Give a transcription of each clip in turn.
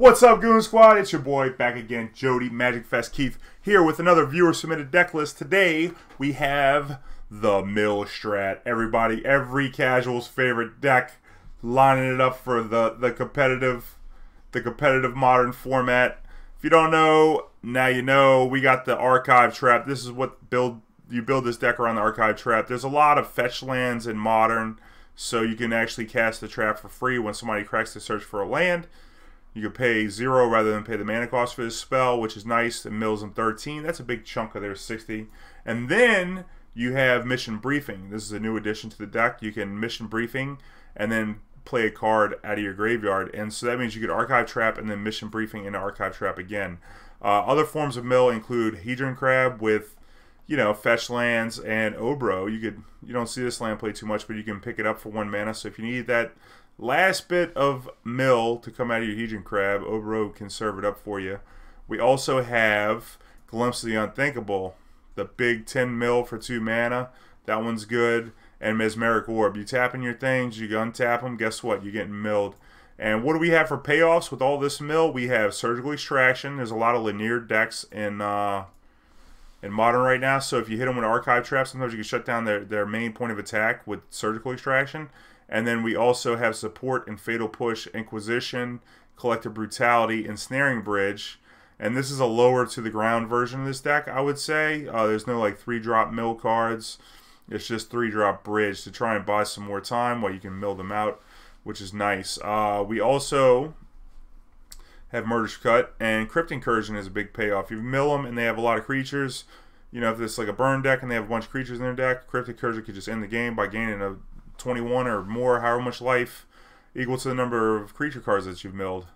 What's up, Goon Squad? It's your boy back again, Jody Magic Fest Keith, here with another viewer submitted deck list. Today we have the Mill Strat. Everybody, every casual's favorite deck, lining it up for the competitive modern format. If you don't know, now you know. We got the Archive Trap. This is what you build this deck around the Archive Trap. There's a lot of fetch lands in Modern, so you can actually cast the trap for free when somebody cracks the search for a land. You can pay 0 rather than pay the mana cost for this spell, which is nice. It mills them 13. That's a big chunk of their 60. And then you have Mission Briefing. This is a new addition to the deck. You can Mission Briefing and then play a card out of your graveyard. And so that means you get Archive Trap and then Mission Briefing into Archive Trap again. Other forms of mill include Hedron Crab with, you know, fetch lands and Oboro. You don't see this land play too much, but you can pick it up for 1 mana. So if you need that last bit of mill to come out of your Hedron Crab, Oboro can serve it up for you. We also have Glimpse the Unthinkable, the big 10 mil for 2 mana. That one's good. And Mesmeric Orb. You tap in your things, you untap them, guess what? You're getting milled. And what do we have for payoffs with all this mill? We have Surgical Extraction. There's a lot of linear decks in Modern right now, so if you hit them with Archive Trap, sometimes you can shut down their main point of attack with Surgical Extraction. And then we also have support and Fatal Push, Inquisition, Collective Brutality, Ensnaring Bridge. And this is a lower to the ground version of this deck, I would say. There's no like 3-drop mill cards. It's just 3-drop bridge to try and buy some more time while you can mill them out, which is nice. We also have Murderous Cut, and Crypt Incursion is a big payoff. You mill them and they have a lot of creatures. You know, if it's like a burn deck and they have a bunch of creatures in their deck, Crypt Incursion could just end the game by gaining a 21 or more, however much life, equal to the number of creature cards that you've milled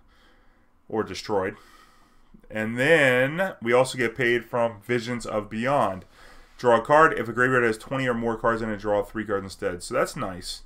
or destroyed. And then we also get paid from Visions of Beyond. Draw a card. If a graveyard has 20 or more cards in it, draw 3 cards instead. So that's nice.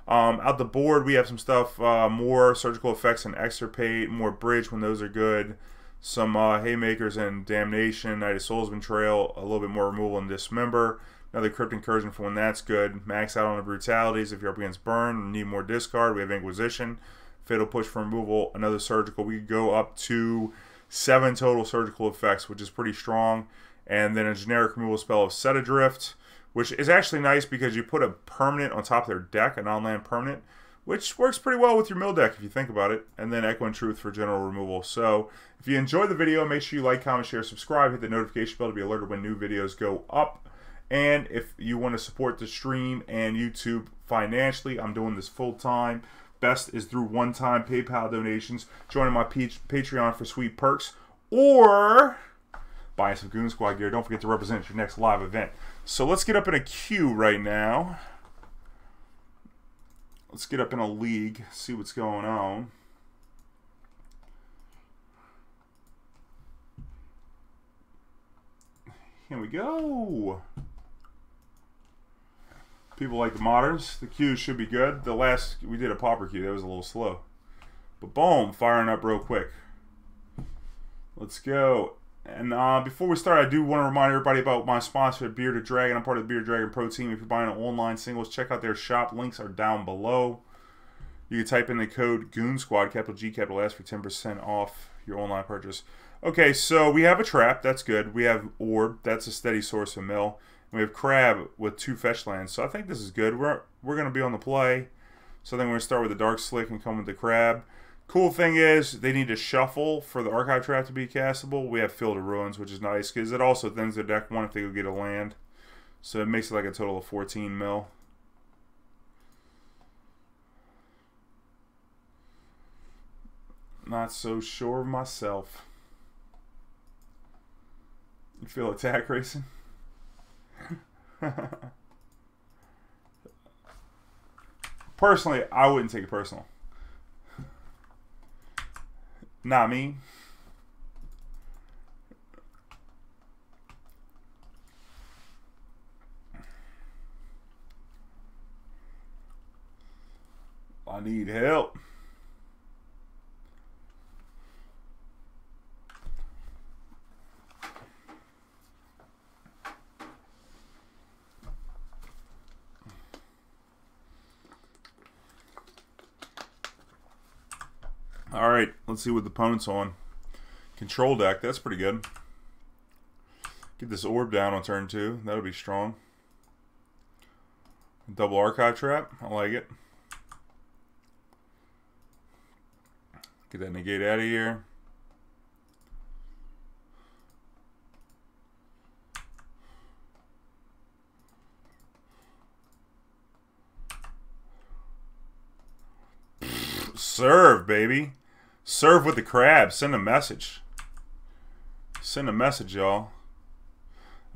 Out the board, we have some stuff, more surgical effects and Extirpate, more bridge when those are good, some haymakers and Damnation, Night of Souls Betrayal, a little bit more removal and Dismember. Another Crypt Incursion for when that's good. Max out on the brutalities if you're up against burn and need more discard. We have Inquisition, Fatal Push for removal, another surgical. We could go up to 7 total surgical effects, which is pretty strong. And then a generic removal spell of Set Adrift, which is actually nice because you put a permanent on top of their deck, a non-land permanent, which works pretty well with your mill deck if you think about it. And then Echo and Truth for general removal. So if you enjoyed the video, make sure you like, comment, share, subscribe, hit the notification bell to be alerted when new videos go up. And if you want to support the stream and YouTube financially, I'm doing this full time. Best is through one-time PayPal donations, joining my Patreon for sweet perks, or buying some Goon Squad gear. Don't forget to represent your next live event. So let's get up in a queue right now. Let's get up in a league, see what's going on. Here we go. People like the moderns. The queues should be good. The last, we did a pauper queue. That was a little slow. But boom, firing up real quick. Let's go. And before we start, I do want to remind everybody about my sponsor, Bearded Dragon. I'm part of the Bearded Dragon Pro team. If you're buying online singles, check out their shop. Links are down below. You can type in the code GOONSQUAD, capital G, capital S, for 10% off your online purchase. Okay, so we have a trap. That's good. We have Orb. That's a steady source of mill. We have Crab with 2 fetch lands. So I think this is good. We're going to be on the play. So I think we're going to start with the Darkslick and come with the Crab. Cool thing is, they need to shuffle for the Archive Trap to be castable. We have Field of Ruins, which is nice, because it also thins their deck 1 if they go get a land. So it makes it like a total of 14 mil. Not so sure of myself. You feel attack racing? Personally, I wouldn't take it personal. Not me. I need help. Alright, let's see what the opponent's on. Control deck, that's pretty good. Get this orb down on turn 2. That'll be strong. Double archive trap. I like it. Get that negate out of here. Serve, baby. Serve with the crab. Send a message. Send a message, y'all.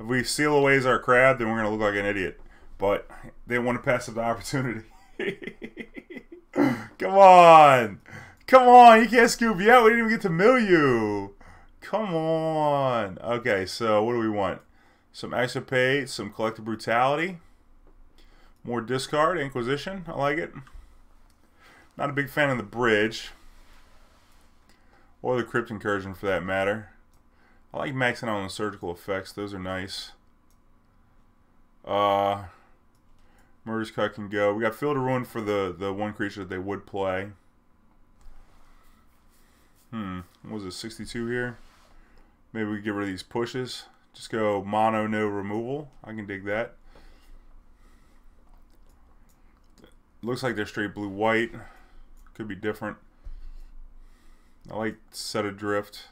If we seal away our crab, then we're going to look like an idiot. But they want to pass up the opportunity. Come on. Come on. You can't scoop me out. We didn't even get to mill you. Come on. Okay, so what do we want? Some Extirpate, some Collective Brutality. More discard. Inquisition. I like it. Not a big fan of the bridge. Or the Crypt Incursion for that matter. I like maxing out on the surgical effects. Those are nice. Murderous Cut can go. We got Field of Ruin for the one creature that they would play. What was it, 62 here? Maybe we get rid of these pushes. Just go mono, no removal. I can dig that. Looks like they're straight blue-white. Could be different. I like Set Adrift.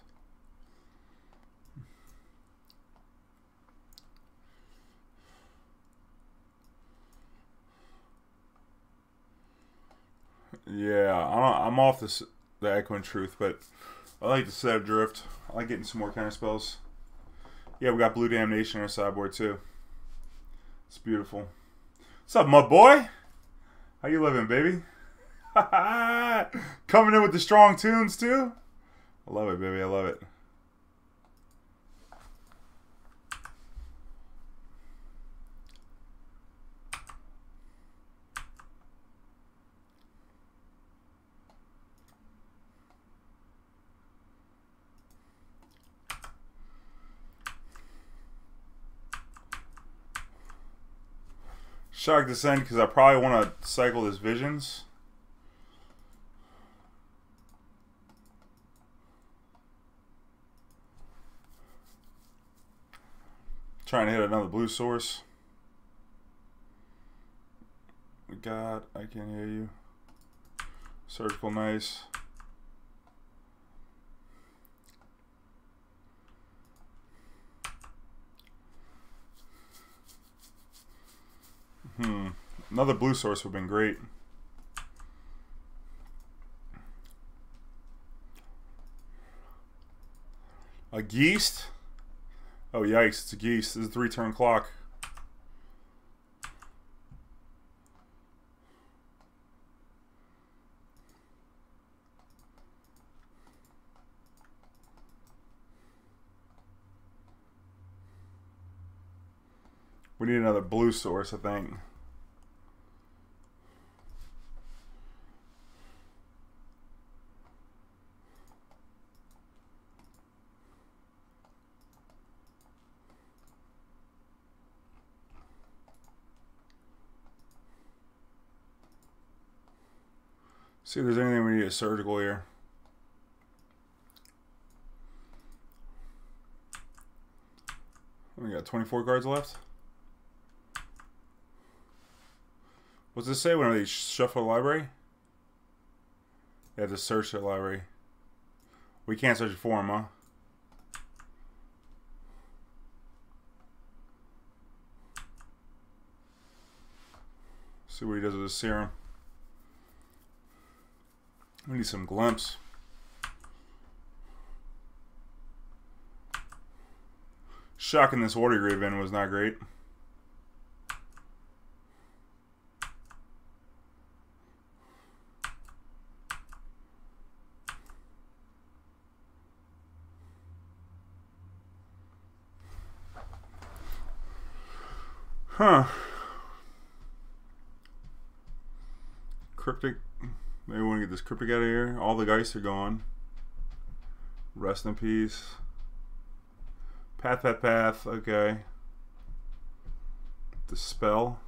Yeah, I'm off the Echoing Truth, but I like the Set Adrift. I like getting some more counter spells. Yeah, we got blue Damnation on our sideboard too. It's beautiful. What's up, mud boy? How you living, baby? Coming in with the strong tunes too. I love it, baby. I love it. Shock Descent because I probably want to cycle this Visions. Trying to hit another blue source. God, I can't hear you. Surgical, nice. Another blue source would have been great. A Geist? Oh, yikes, it's a Geist. This is a 3-turn clock. We need another blue source, I think. See if there's anything we need a surgical here. We got 24 cards left. What's this say whenever they shuffle the library? They have to search the library. We can't search it for him, huh? See what he does with his serum. We need some Glimpse. Shocking this Watery Grave in was not great. Huh. Cryptic. Maybe we want to get this Cryptic out of here. All the Geists are gone. Rest in peace. Path. Okay. Dispel.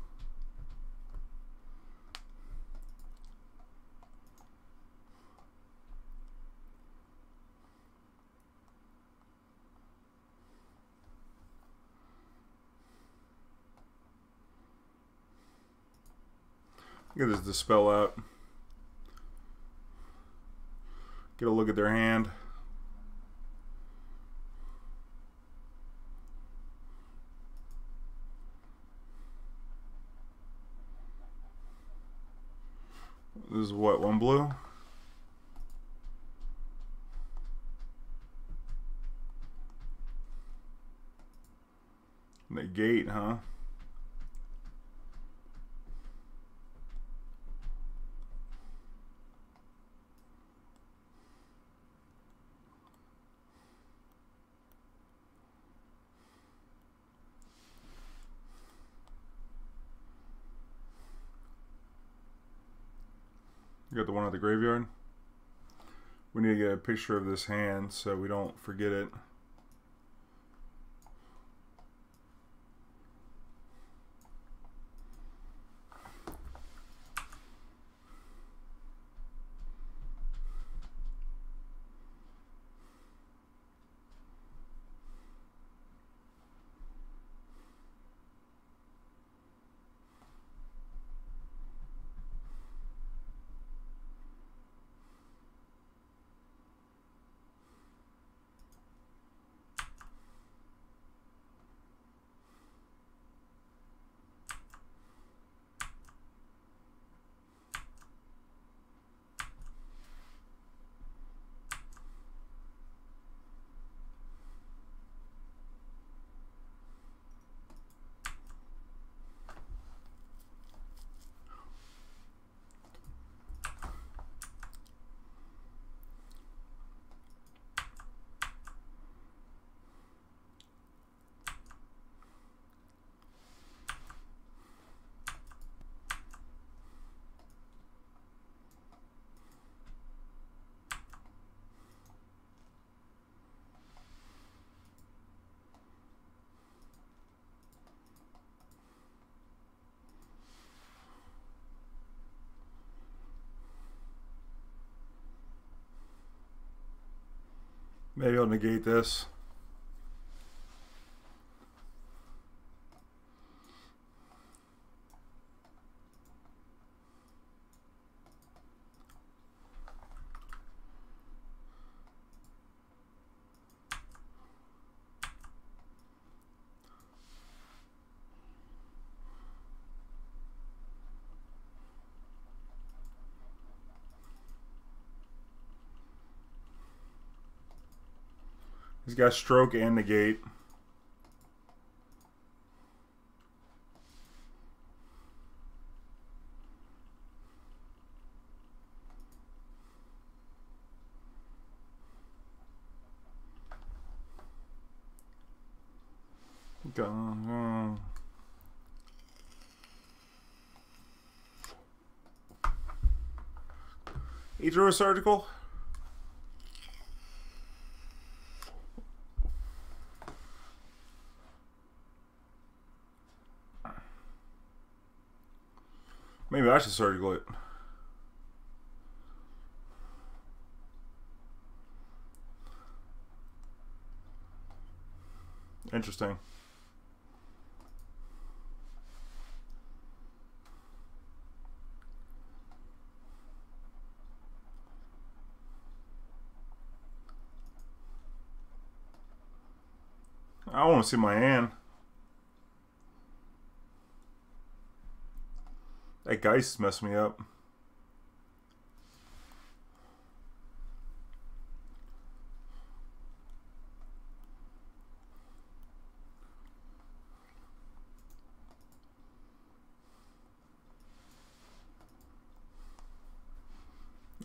Get this dispel out. Get a look at their hand. This is what, one blue? Negate, huh? You got the one at the graveyard? We need to get a picture of this hand so we don't forget it. Maybe I'll negate this. He's got stroke and negate. Go. He drew a surgical. Maybe I should surgical it. Interesting. I want to see my hand. That Geist messed me up.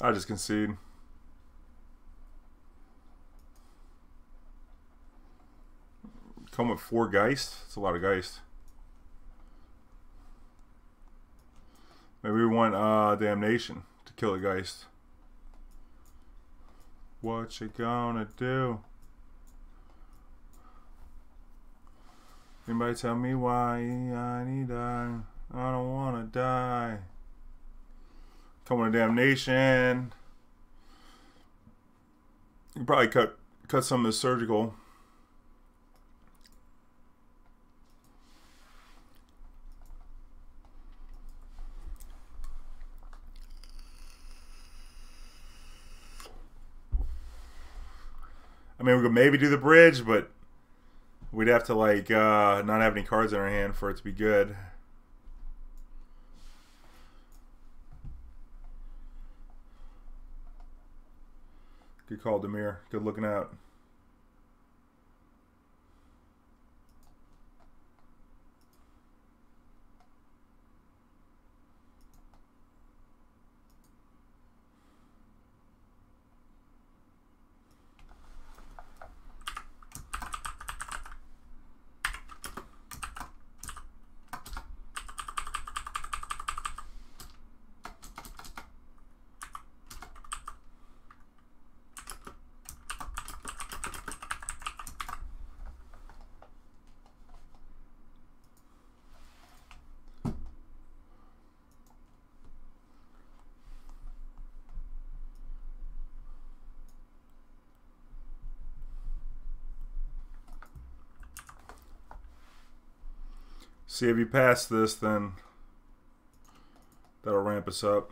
I just concede. Come with 4 Geist? That's a lot of Geist. Maybe we want Damnation to kill the Geist. What you gonna do? Anybody tell me why I need to die? I don't wanna die. Come with Damnation. You can probably cut some of the surgical. mean, we could maybe do the bridge, but we'd have to, like, not have any cards in our hand for it to be good. Good call, Demir. Good looking out. See, if you pass this, then that'll ramp us up.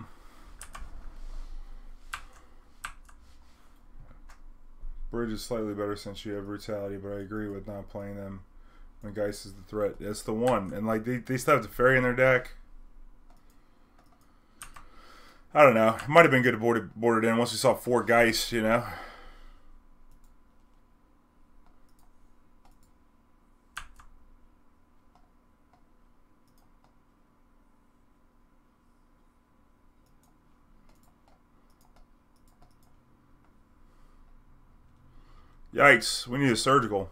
Bridge is slightly better since you have Brutality, but I agree with not playing them when Geist is the threat. That's the one. And like they still have the Fairy in their deck. I don't know. It might have been good to board it in once we saw 4 Geist, you know. Yikes, we need a surgical.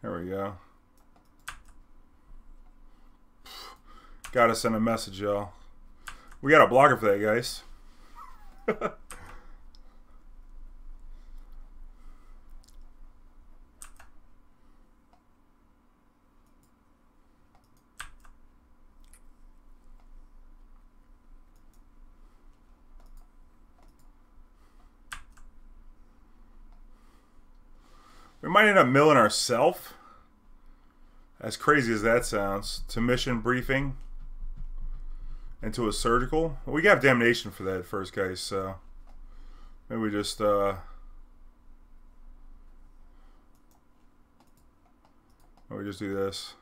There we go. Gotta send a message, y'all. We got a blocker for that, guys. We might end up milling ourselves. As crazy as that sounds. To mission briefing. Into a surgical. Well, we got Damnation for that first case, so maybe we just maybe we just do this.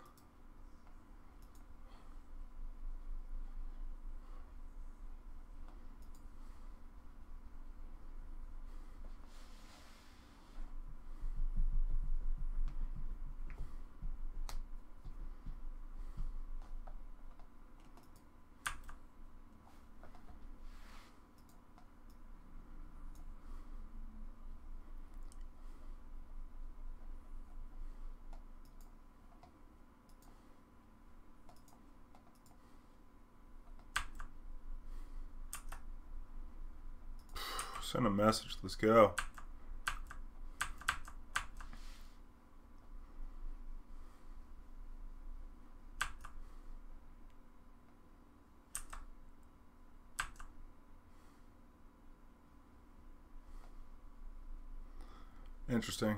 Send a message. Let's go. Interesting.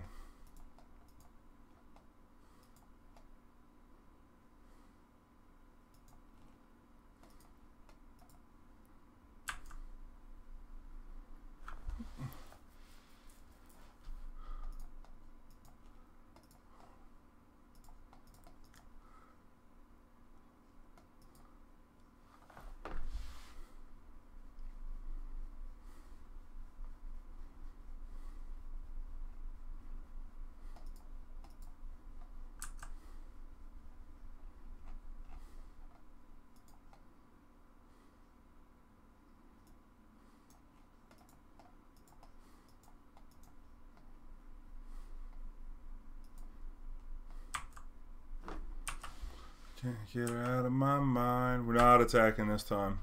Can't get her out of my mind. We're not attacking this time.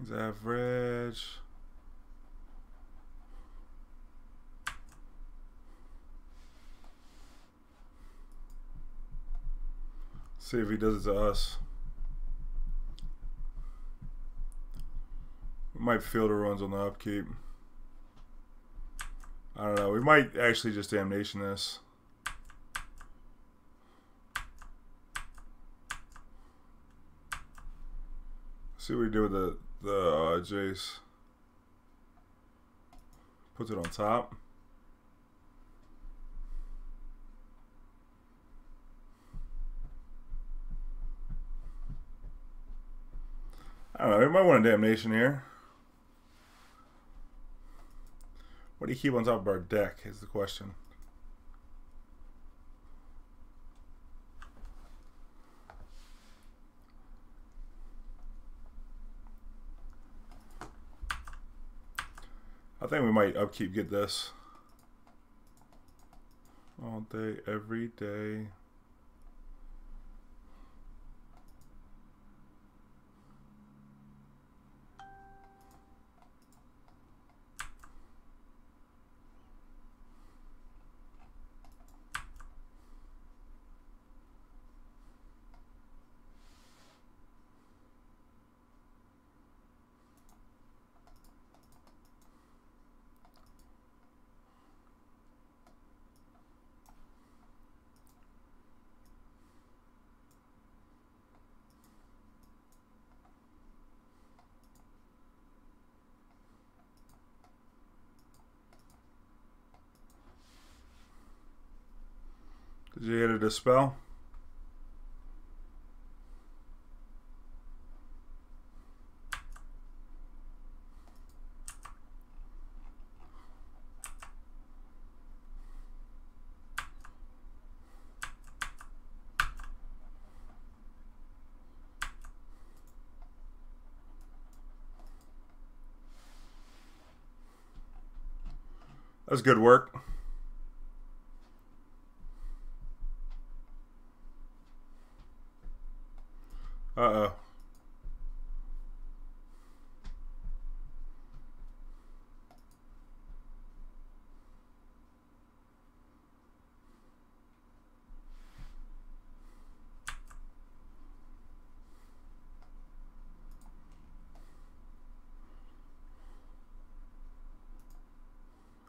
It's average. See if he does it to us. We might field the ruins on the upkeep. I don't know. We might actually just Damnation this. See what we do with the Jace. Puts it on top. I don't know. We might want a Damnation here. What do you keep on top of our deck is the question. I think we might upkeep get this. All day, every day. Did you hit a Dispel? That's good work. Uh-oh.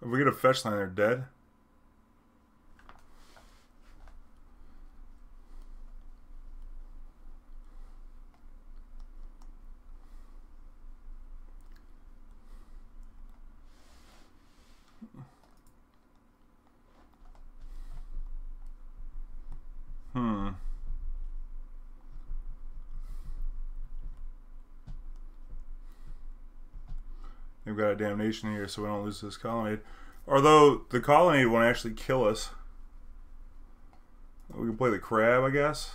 If we get a fetch line, they're dead. We've got a Damnation here so we don't lose this Colonnade. Although the Colonnade won't actually kill us. We can play the Crab, I guess.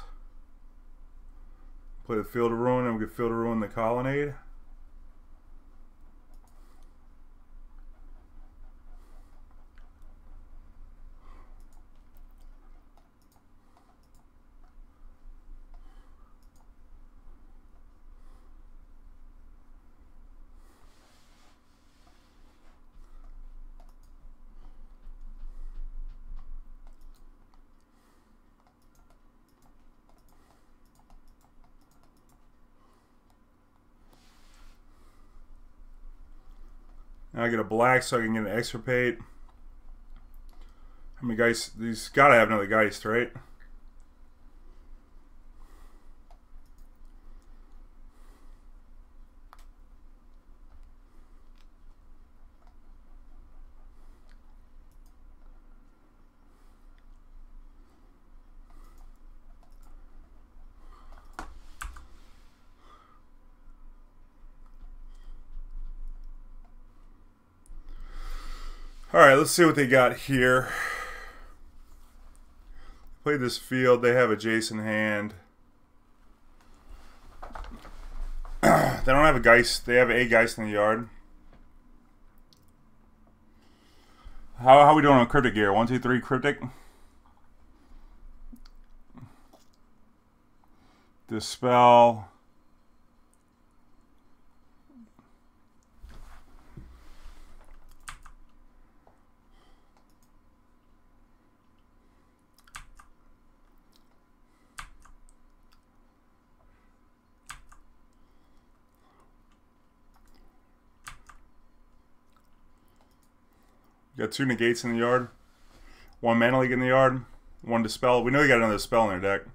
Play the Field of Ruin and we can Field of Ruin the Colonnade. Now I get a black so I can get an Extirpate. How many Geist? These gotta have another Geist, right? Alright, let's see what they got here. Play this field. They have a Jace in hand. They don't have a Geist. They have a Geist in the yard. How are we doing on Cryptic here? 1, 2, 3, Cryptic. Dispel. Got 2 negates in the yard. 1 mana leak in the yard. 1 dispel. We know you got another spell in their deck.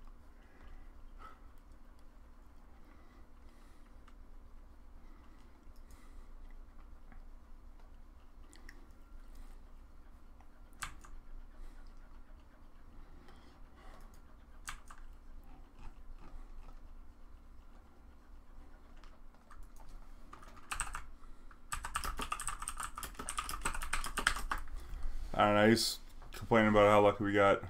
I don't know, he's complaining about how lucky we got.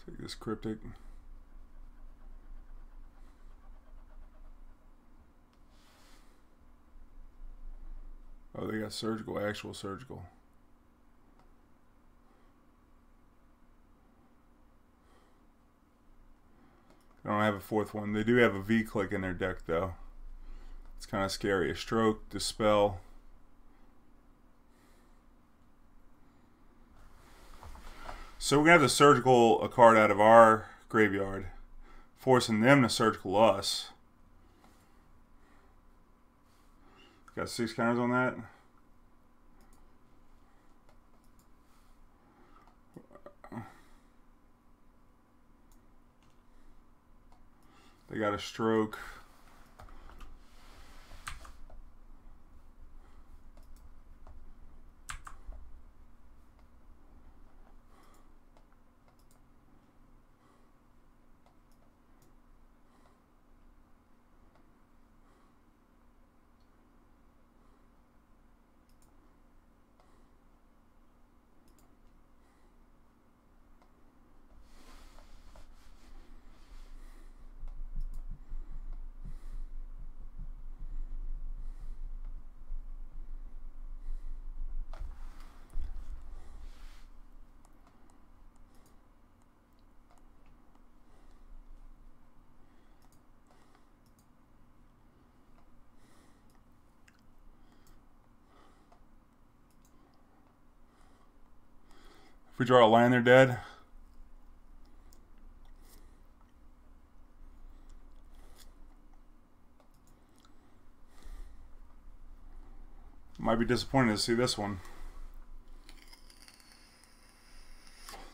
Take this cryptic. Oh, they got surgical, actual surgical. They don't have a 4th one. They do have a V-click in their deck, though. It's kind of scary. A stroke, dispel. So we're going to have to surgical a card out of our graveyard, forcing them to surgical us. Got 6 counters on that. They got a stroke. If we draw a land, they're dead. Might be disappointed to see this one.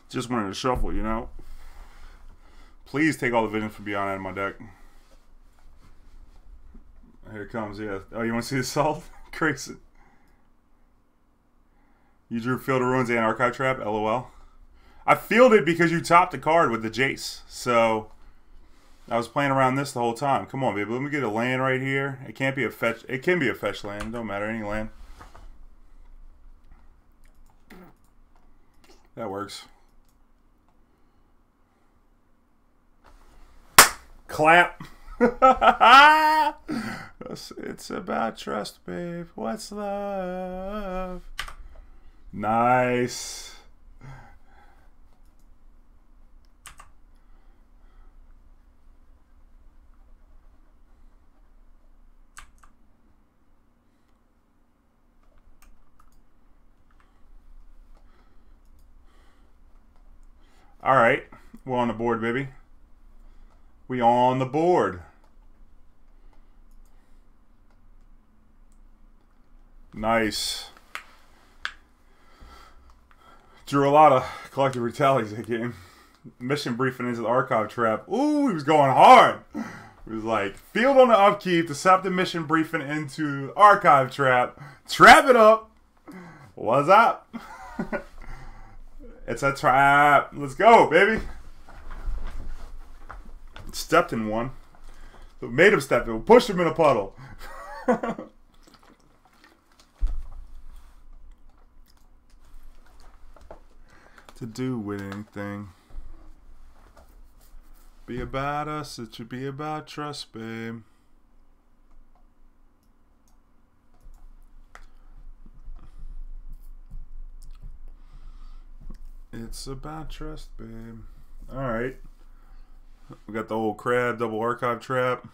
Just wanted to shuffle, you know. Please take all the Vision from Beyond out of my deck. Here it comes, yeah. Oh, you want to see the salt? Crazy. You drew Field of Ruins and Archive Trap, LOL. I fielded because you topped the card with the Jace. So, I was playing around this the whole time. Come on, baby. Let me get a land right here. It can't be a fetch. It can be a fetch land. Don't matter. Any land. That works. Clap. It's about trust, babe. What's love? Nice. All right, we're on the board, baby. We on the board. Nice. Drew a lot of Collective Brutalities that game. Mission briefing into the Archive Trap. Ooh, he was going hard. He was like, field on the upkeep to stop the mission briefing into Archive Trap. Trap it up. What's up? It's a trap. Let's go, baby. Stepped in one. So made him step in. Pushed him in a puddle. To do with anything. Be about us, it should be about trust, babe. It's about trust, babe. Alright. We got the old crab, double archive trap.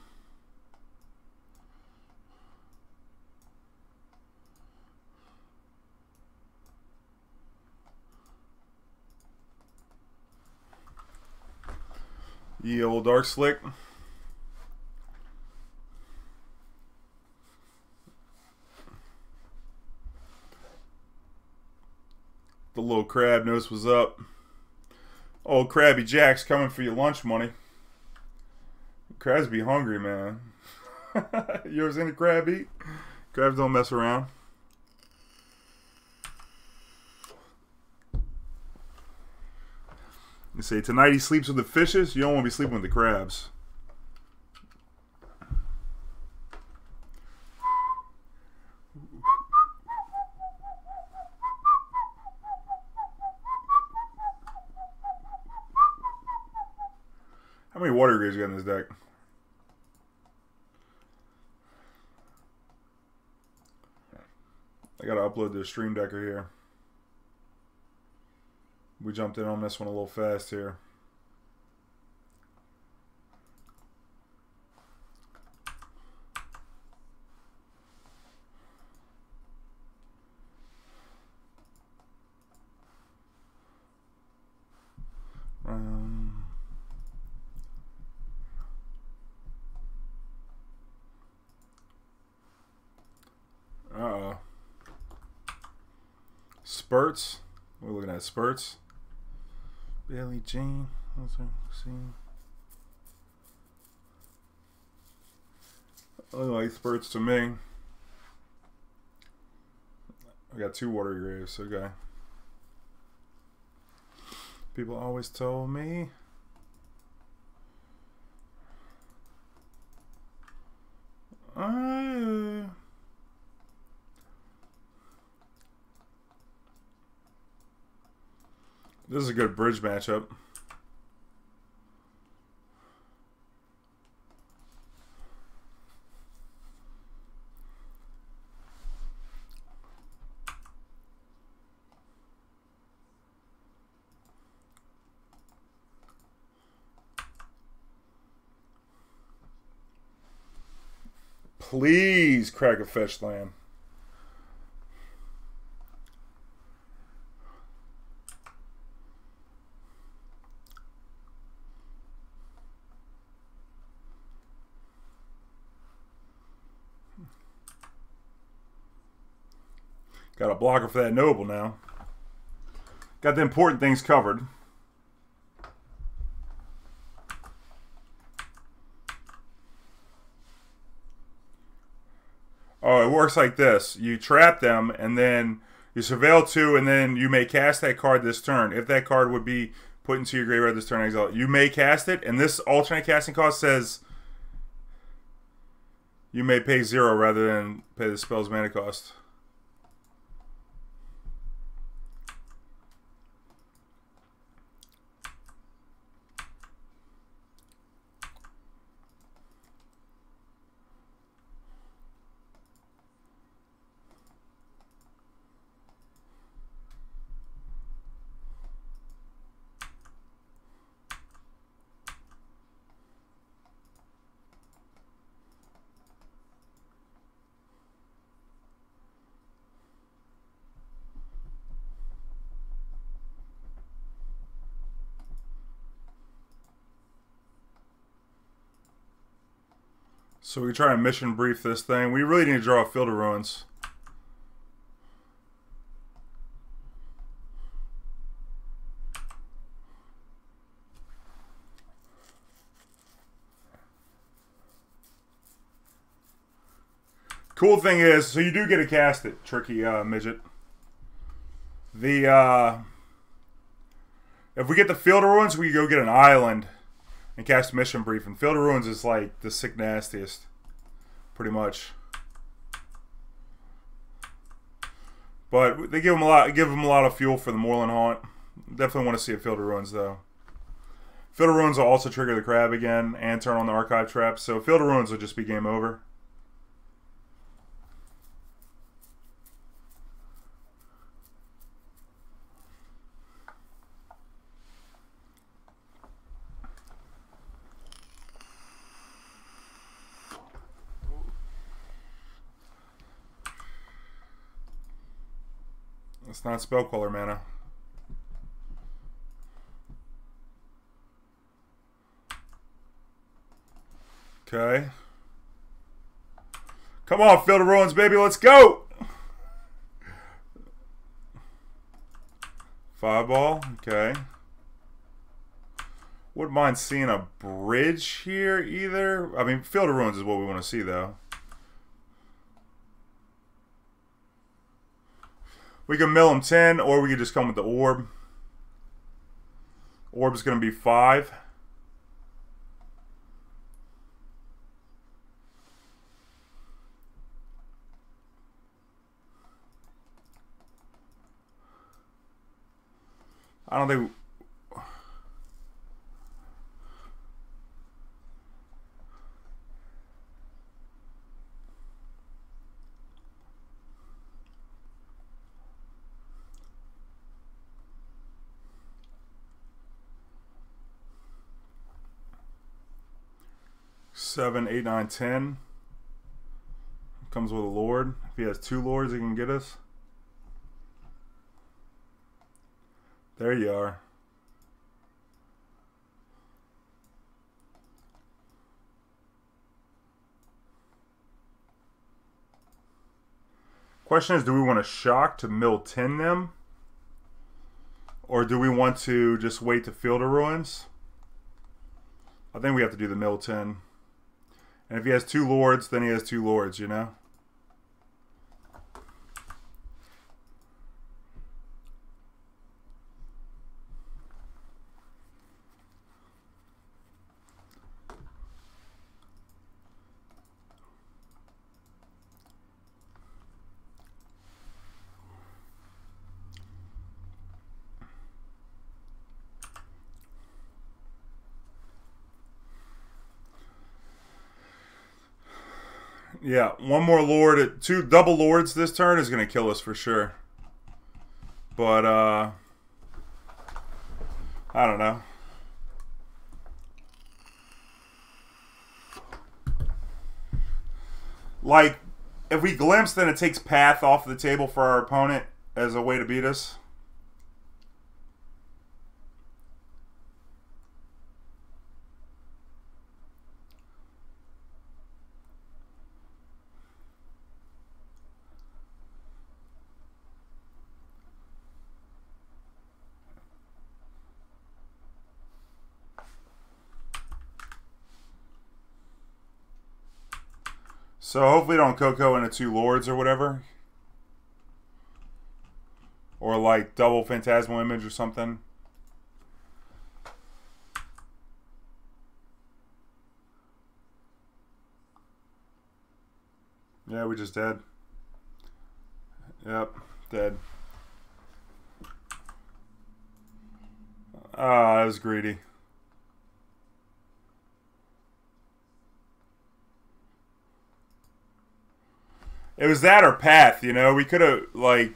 Ye old Darkslick. The little crab knows what's up. Old Krabby Jack's coming for your lunch money. Crabs be hungry, man. You ever seen a crab eat? Crabs don't mess around. You say tonight he sleeps with the fishes. You don't want to be sleeping with the crabs. How many Watery Graves you got in this deck? I gotta upload the stream decker here. We jumped in on this one a little fast here. Uh-oh. Spurts. We're looking at spurts. Billie Jean. Only like spurts to me. I got 2 Watery Graves, okay. People always told me. This is a good bridge matchup. Please crack a fetch land. Got a blocker for that noble now. Got the important things covered. Oh, it works like this. You trap them, and then you surveil 2, and then you may cast that card this turn. If that card would be put into your graveyard this turn, exile, you may cast it, and this alternate casting cost says you may pay 0 rather than pay the spell's mana cost. So we try and mission brief this thing. We really need to draw a Field of Ruins. Cool thing is, so you do get to cast it, tricky midget. The if we get the Field of Ruins, we go get an island and cast Mission Brief. And Field of Ruins is like the sick nastiest, pretty much. But they give them a lot of fuel for the Moorland Haunt. Definitely want to see a Field of Ruins though. Field of Ruins will also trigger the crab again and turn on the archive trap. So Field of Ruins will just be game over. It's not Spellcaller mana. Okay. Come on, Field of Ruins, baby, let's go! Fireball, okay. Wouldn't mind seeing a bridge here either. I mean, Field of Ruins is what we want to see, though. We can mill him 10, or we could just come with the orb. Orb's going to be 5. I don't think... Seven, 8, 9, 10. Comes with a Lord. If he has 2 Lords, he can get us. There you are. Question is, do we want to shock to mill 10 them? Or do we want to just wait to Field of Ruins? I think we have to do the mill 10. And if he has 2 Lords, then he has 2 Lords, you know? Yeah, one more Lord, 2 double Lords this turn is going to kill us for sure. But, I don't know. Like, if we glimpse, then it takes Path off the table for our opponent as a way to beat us. So hopefully don't Coco into 2 Lords or whatever. Or like double Phantasmal Image or something. Yeah, we just dead. Yep, dead. Ah, that was greedy. It was that or Path, you know? We could have, like...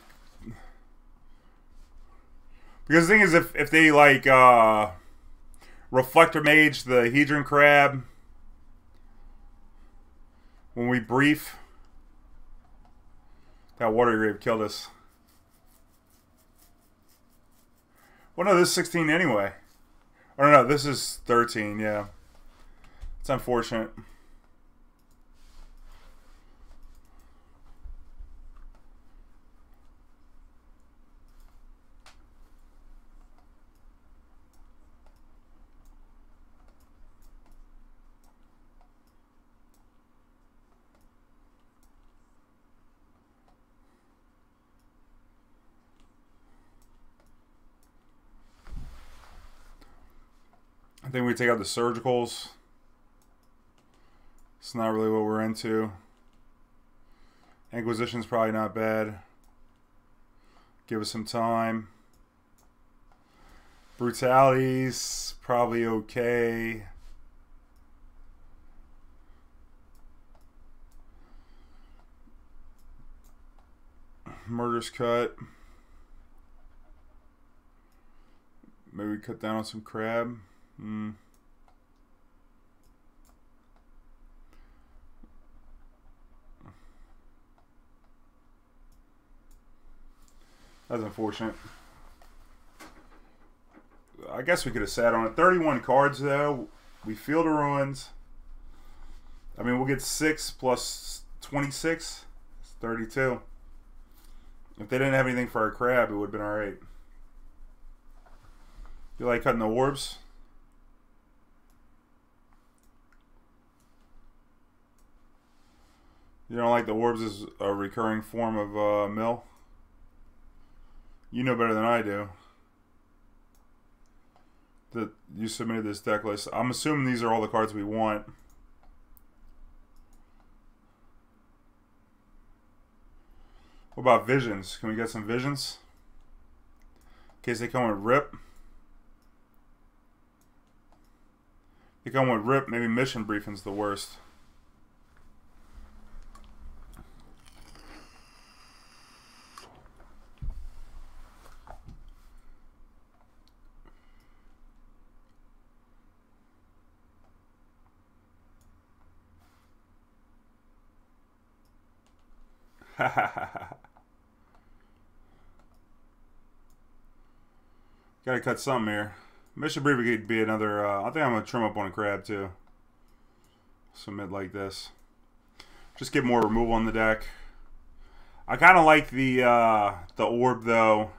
Because the thing is, if they, like, Reflector Mage the Hedron Crab when we brief, that Watery Grave killed us. Well, no, this is 16 anyway. Or no, this is 13, yeah. It's unfortunate. I think we take out the surgicals. It's not really what we're into. Inquisition's probably not bad. Give us some time. Brutality's probably okay. Murderous Cut. Maybe cut down on some crab. That's unfortunate. I guess we could have sat on it. 31 cards, though. We feel the ruins. I mean, we'll get 6 plus 26. It's 32. If they didn't have anything for our crab, it would have been alright. You like cutting the orbs? You don't like the orbs as a recurring form of mill? You know better than I do. That you submitted this deck list. I'm assuming these are all the cards we want. What about visions? Can we get some visions? In case they come with rip. They come with rip, maybe mission briefing's the worst. Gotta cut something here. Mission briefing could be another. I think I'm gonna trim up on a crab too. Submit like this. Just get more removal on the deck. I kind of like the orb though.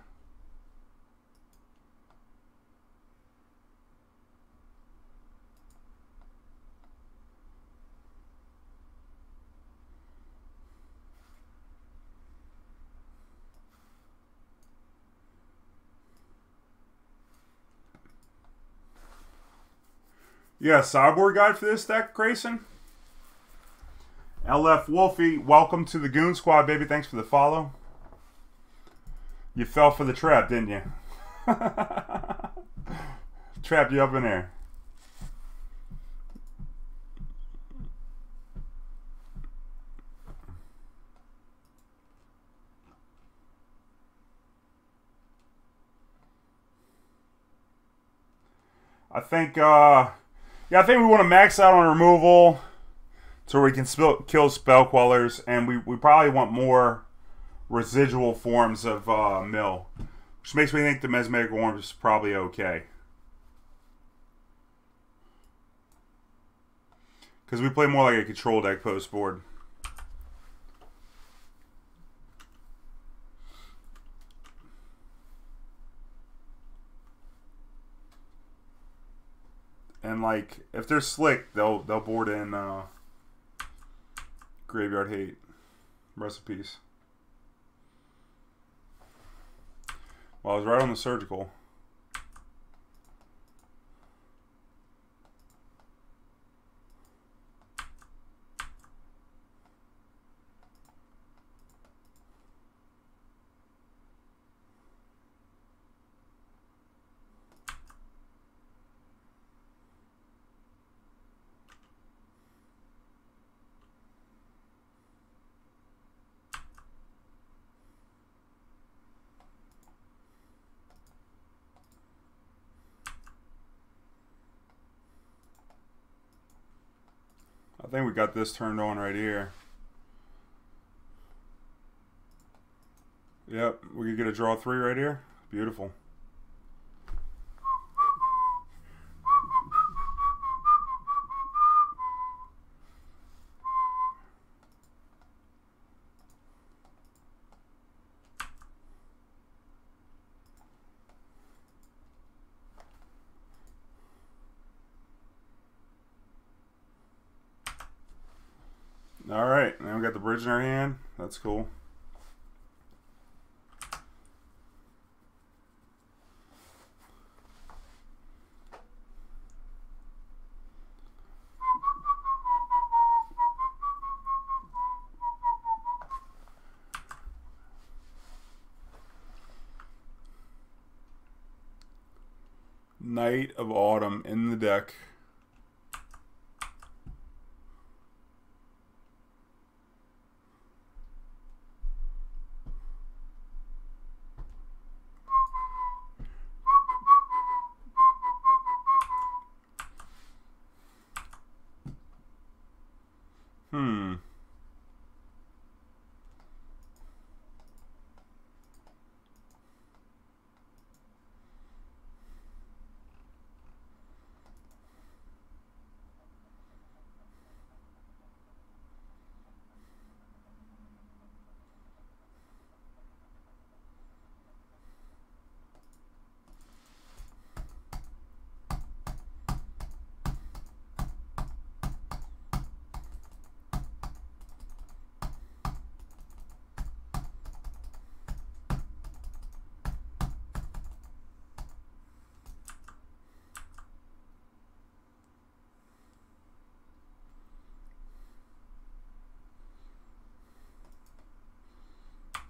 Yeah, sideboard guide for this deck, Grayson. LF Wolfie, welcome to the Goon Squad, baby. Thanks for the follow. You fell for the trap, didn't you? Trapped you up in there. I think, yeah, I think we want to max out on removal so we can kill spell quellers, and we probably want more residual forms of mill, which makes me think the Mesmeric Orb is probably okay. Because we play more like a control deck post board. And like, if they're slick, they'll board in Graveyard Hate. Recipes. Well, I was right on the surgical. I think we got this turned on right here. Yep, we could get a draw 3 right here. Beautiful. Alright, now we got the bridge in our hand. That's cool. Night of Autumn in the deck.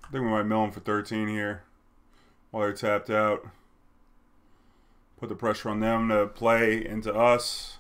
I think we might mill them for 13 here while they're tapped out. Put the pressure on them to play into us.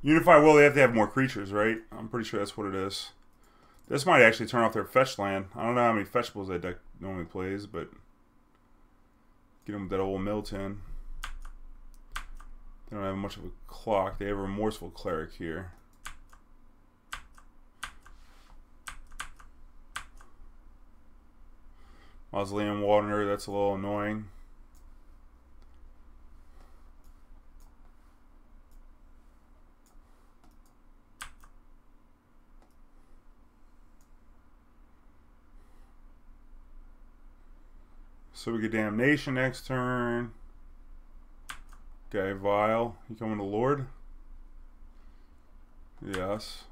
Unify will, they have to have more creatures, right? I'm pretty sure that's what it is. This might actually turn off their fetch land. I don't know how many fetchables that deck normally plays, but get them with that old Milton. They don't have much of a clock. They have a Remorseful Cleric here. Mausoleum Waterer, that's a little annoying. So we get Damnation next turn. Okay, Vile. You coming to Lord? Yes.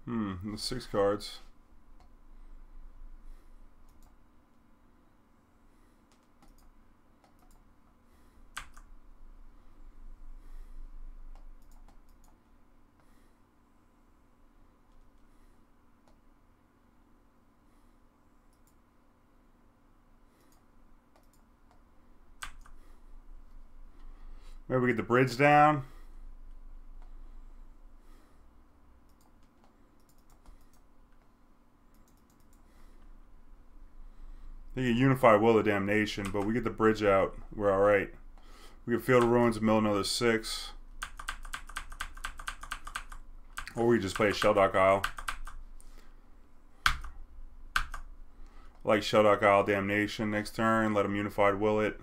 The 6 cards. Maybe we get the bridge down. They get Unified Will of Damnation, but we get the bridge out. We're alright. We get Field of Ruins, mill another 6. Or we just play a Shelldock Isle. Like Shelldock Isle Damnation next turn. Let them Unified Will it.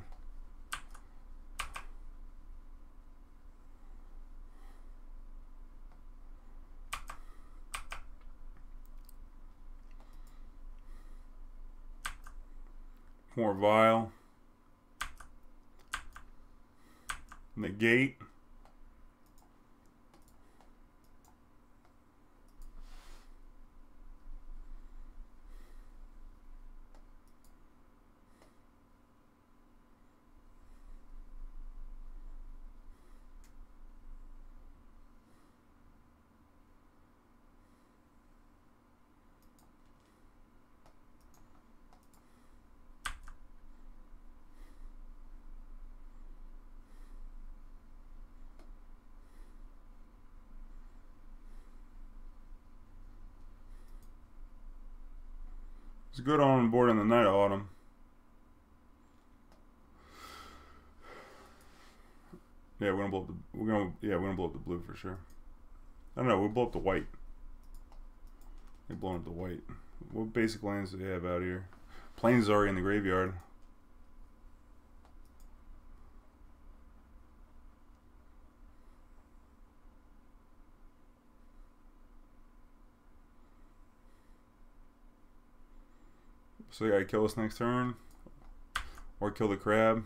More Vile. Negate. It's good on board in the Night of Autumn. Yeah, we're gonna blow up the we're gonna blow up the blue for sure. I don't know, we'll blow up the white. They're blowing up the white. What basic lands do they have out here? Plains is already in the graveyard. So they gotta kill us next turn. Or kill the crab.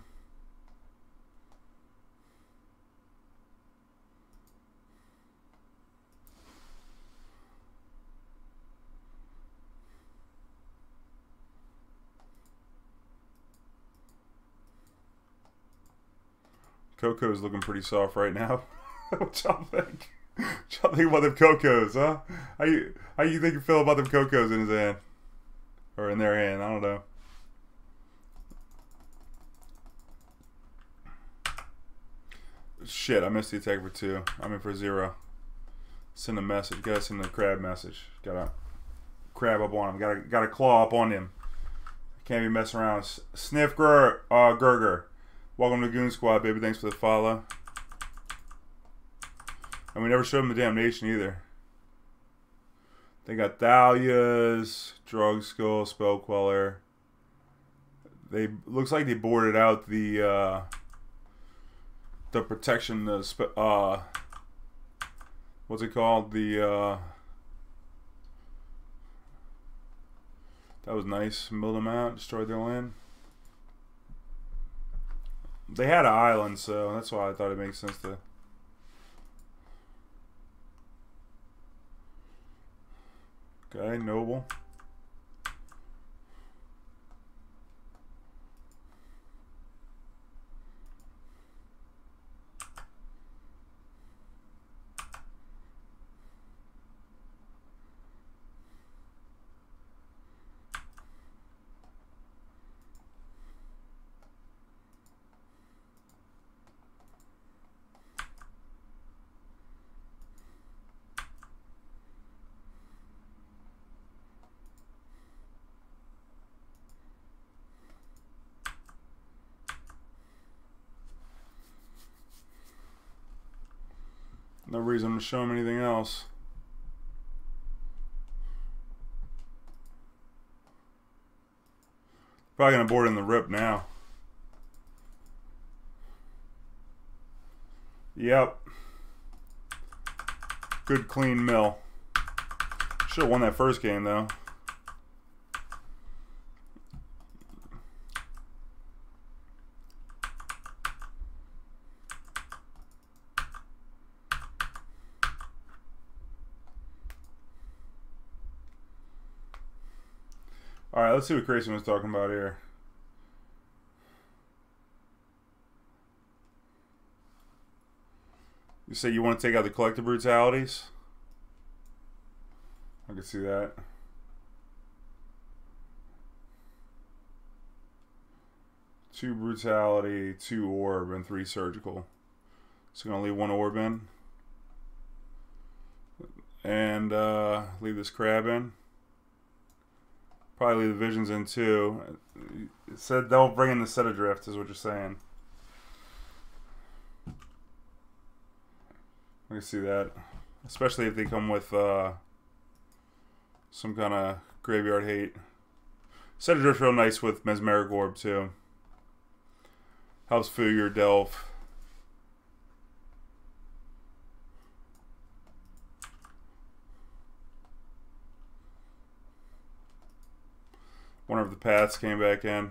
Coco's looking pretty soft right now. What y'all think? What y'all think about them Cocos, huh? How you think you feel about them Cocos in his hand? Or in their hand, I don't know. Shit, I missed the attack for 2. I'm in for 0. Send a message. Gotta send a crab message. Gotta crab up on him. Gotta claw up on him. Can't be messing around. Sniff Gurger. Welcome to Goon Squad, baby. Thanks for the follow. And we never showed them the Damnation either. They got Thalia's, Drug Skull, Spell Queller. They looks like they boarded out the protection. What's it called? That was nice. Milled them out, destroyed their land. They had an island, so that's why I thought it makes sense to. Okay, Noble. No reason to show him anything else. Probably gonna board in the rip now. Yep. Good clean mill. Should have won that first game though. Alright, let's see what Grayson was talking about here. You say you want to take out the Collective Brutalities? I can see that. Two Brutality, 2 Orb, and 3 Surgical. So gonna leave 1 Orb in. And leave this Crab in. Probably leave the Visions in too. It said they'll bring in the Set Adrift, is what you're saying. I can see that. Especially if they come with some kind of graveyard hate. Set Adrift real nice with Mesmeric Orb too. Helps fill your delve. One of the paths came back in.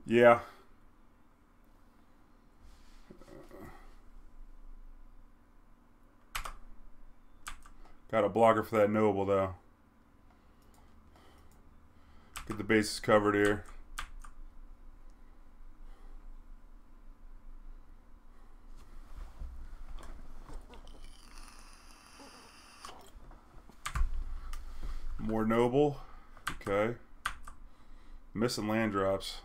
Yeah. Got a blocker for that Noble though. Get the bases covered here. More Noble. Okay. Missing land drops.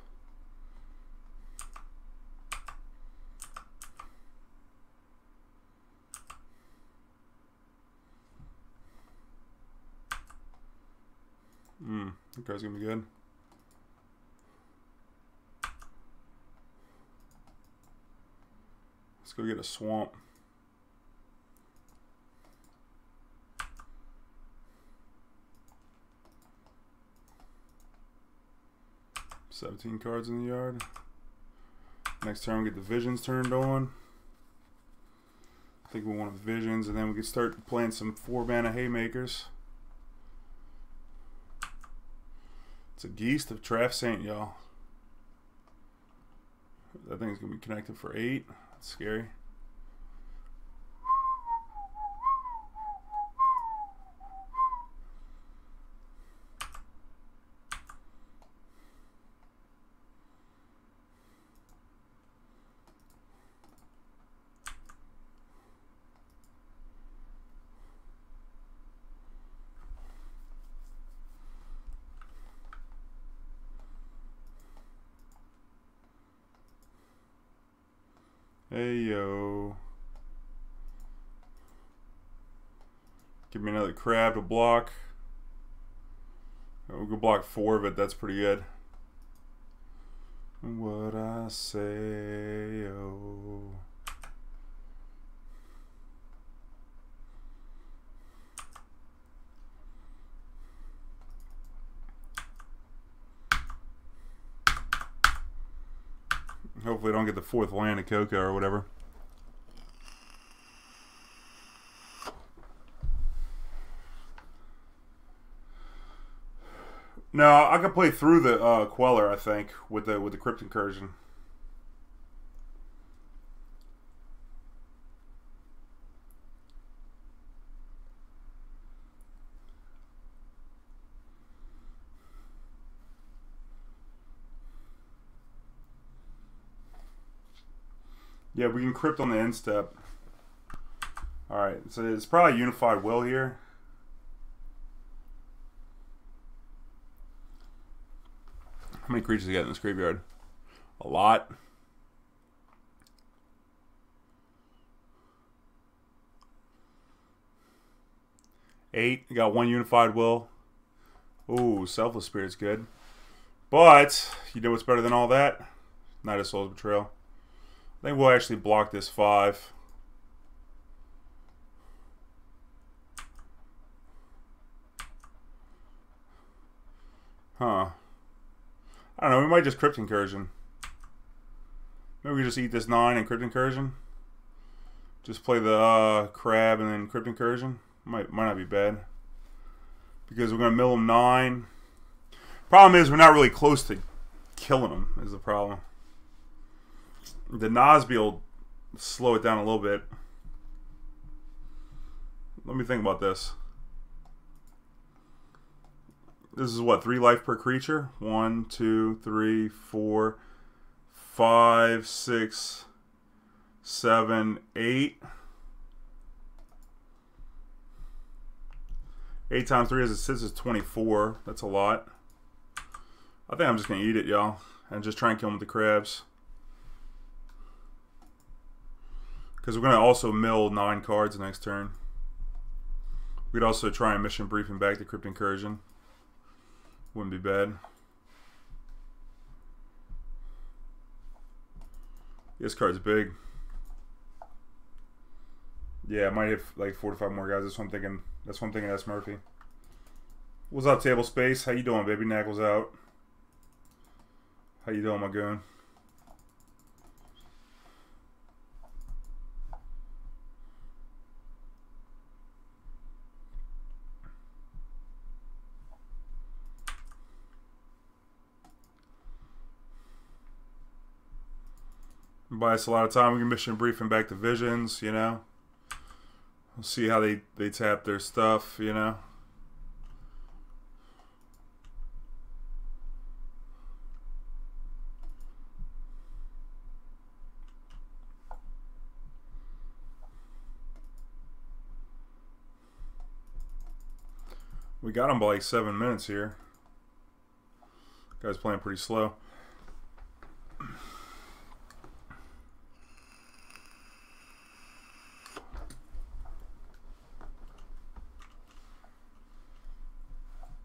That guy's gonna be good. Let's go get a swamp. $17 cards in the yard. Next turn we get the visions turned on. I think we want the visions, and then we can start playing some 4-mana haymakers. It's a Geist of Traff Saint, y'all. That thing's gonna be connected for 8. That's scary. Hey, yo. Give me another crab to block. Oh, we can block 4 of it. That's pretty good. What I say, oh. Hopefully I don't get the 4th land of Coco or whatever. No, I can play through the Queller, I think, with the Crypt Incursion. Yeah, we can crypt on the end step. Alright, so it's probably Unified Will here. How many creatures do you got in this graveyard? A lot. Eight. You got 1 Unified Will. Ooh, Selfless Spirit's good. But, you know what's better than all that? Knight of Souls Betrayal. I think we'll actually block this 5. Huh. I don't know, we might just Crypt Incursion. Maybe we just eat this 9 and Crypt Incursion. Just play the crab and then Crypt Incursion. Might not be bad. Because we're going to mill him 9. Problem is, we're not really close to killing him, is the problem. The Nosby will slow it down a little bit. Let me think about this. This is what, 3 life per creature? 1, 2, 3, 4, 5, 6, 7, 8. 8 times 3 as it sits is 24. That's a lot. I think I'm just going to eat it, y'all. And just try and kill him with the crabs. Because we're going to also mill 9 cards next turn. We'd also try and mission briefing back to Crypt Incursion. Wouldn't be bad. This card's big. Yeah, I might have like 4 to 5 more guys. That's what I'm thinking. That's what I'm thinking. That's Murphy. What's up, Table Space? How you doing, baby? Naggle's out. How you doing, my goon? Buy us a lot of time. We can mission briefing back to Visions, you know. We'll see how they tap their stuff, you know. We got him by like 7 minutes here. Guy's playing pretty slow.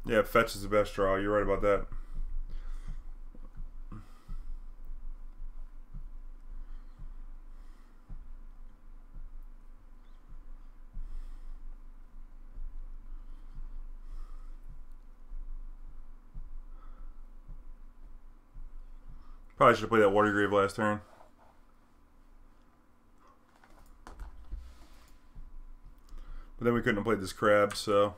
Yeah, fetch is the best draw. You're right about that. Probably should have played that Watery Grave last turn. But then we couldn't have played this crab, so...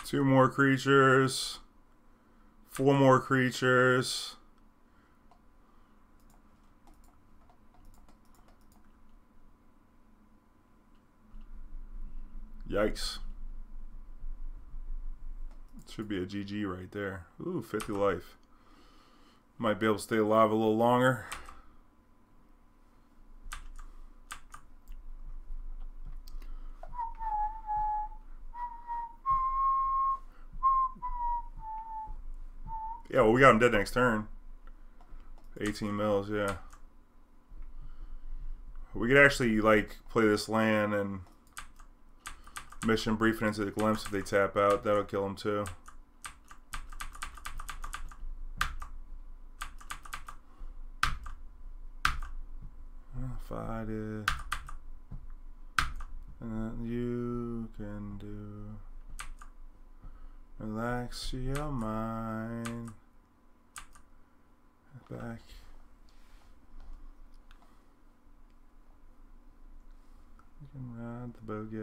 Two more creatures. 4 more creatures. Yikes. Should be a GG right there. Ooh, 50 life. Might be able to stay alive a little longer. Yeah, well, we got him dead next turn. 18 mils, yeah. We could actually, like, play this land and mission brief it into the Glimpse if they tap out. That'll kill them, too. Fight it. And then you can do... Relax your mind. Back. You can ride the bogey.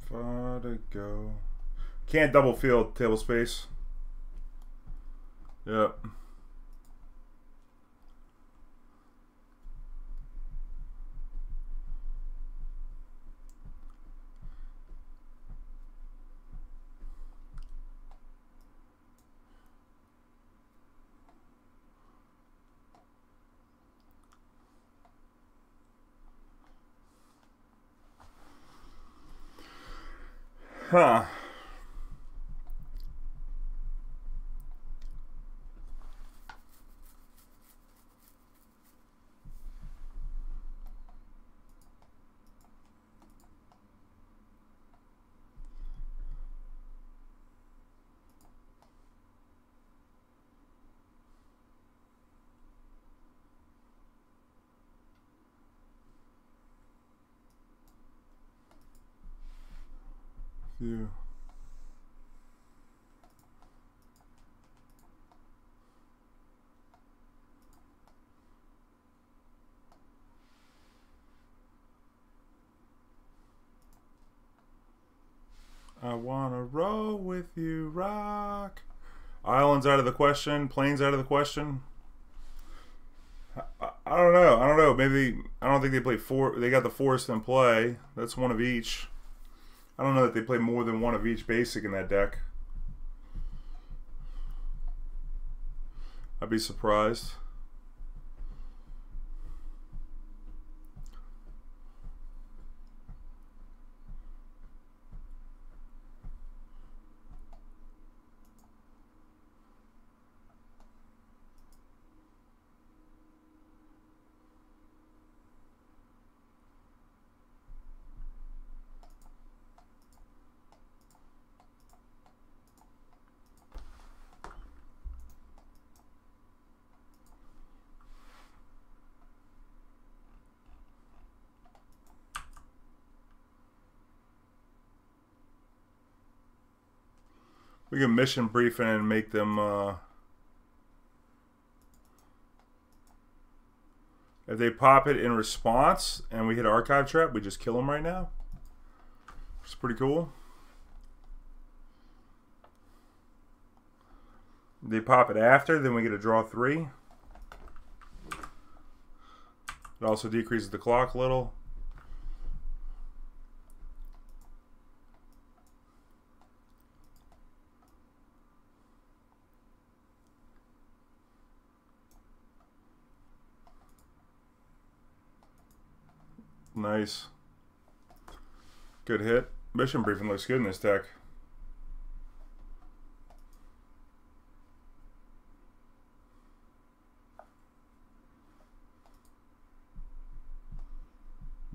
Far to go. Can't double field table space. Yep. Huh. You. I wanna roll with you, rock. Islands out of the question. Plains out of the question. I don't know. I don't know. Maybe I don't think they play 4. They got the forest in play. That's one of each. I don't know that they play more than one of each basic in that deck. I'd be surprised. We can mission brief in and make them, if they pop it in response and we hit Archive Trap, we just kill them right now. It's pretty cool. They pop it after, then we get to draw 3. It also decreases the clock a little. Nice. Good hit. Mission briefing looks good in this deck.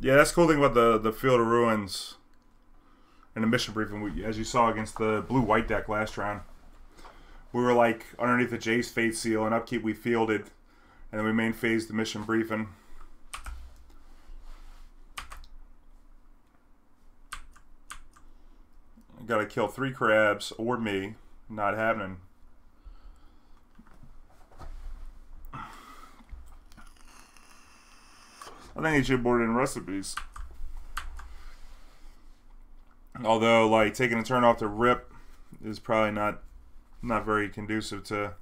Yeah, that's the cool thing about the Field of Ruins and the mission briefing. As you saw against the blue-white deck last round, we were like underneath the Jace Fate Seal, and upkeep we fielded, and then we main phased the mission briefing. Gotta kill 3 crabs or me. Not happening. I think he should board in recipes. Although, like, taking a turn off the rip is probably not very conducive to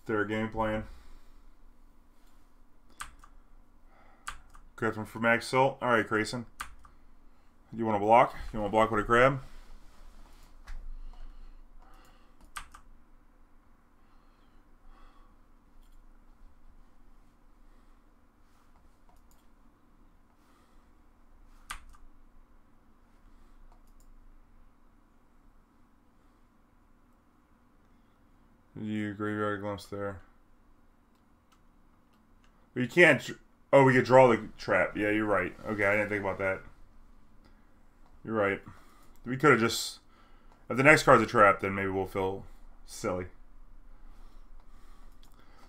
their game plan. Crafting for max salt. Alright, Grayson. You want to block? You want to block with a crab? You graveyard glimpse there. But you can't. Oh, we could draw the trap. Yeah, you're right. Okay, I didn't think about that. You're right. We could have just. If the next card's a trap, then maybe we'll feel silly.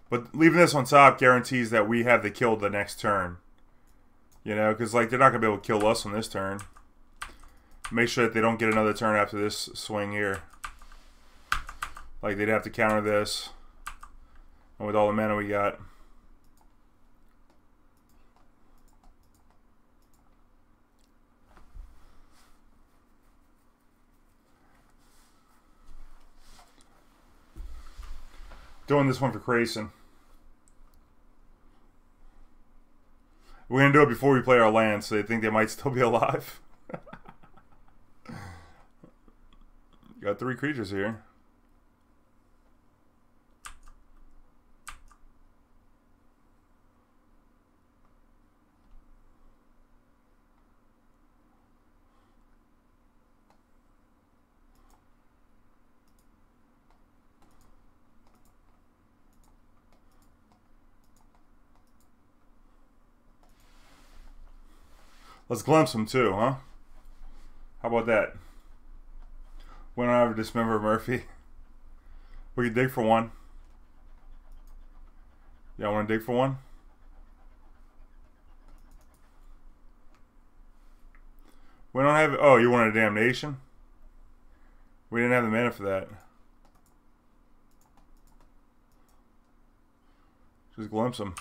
But leaving this on top guarantees that we have the kill the next turn. You know, because like they're not gonna be able to kill us on this turn. Make sure that they don't get another turn after this swing here. Like, they'd have to counter this. And with all the mana we got. Doing this one for Grayson. We're going to do it before we play our land, so they think they might still be alive. Got 3 creatures here. Let's glimpse them too, huh? How about that? We don't have a Dismember Murphy. We can dig for 1. Y'all want to dig for 1? We don't have... Oh, you wanted a Damnation? We didn't have the mana for that. Just glimpse them.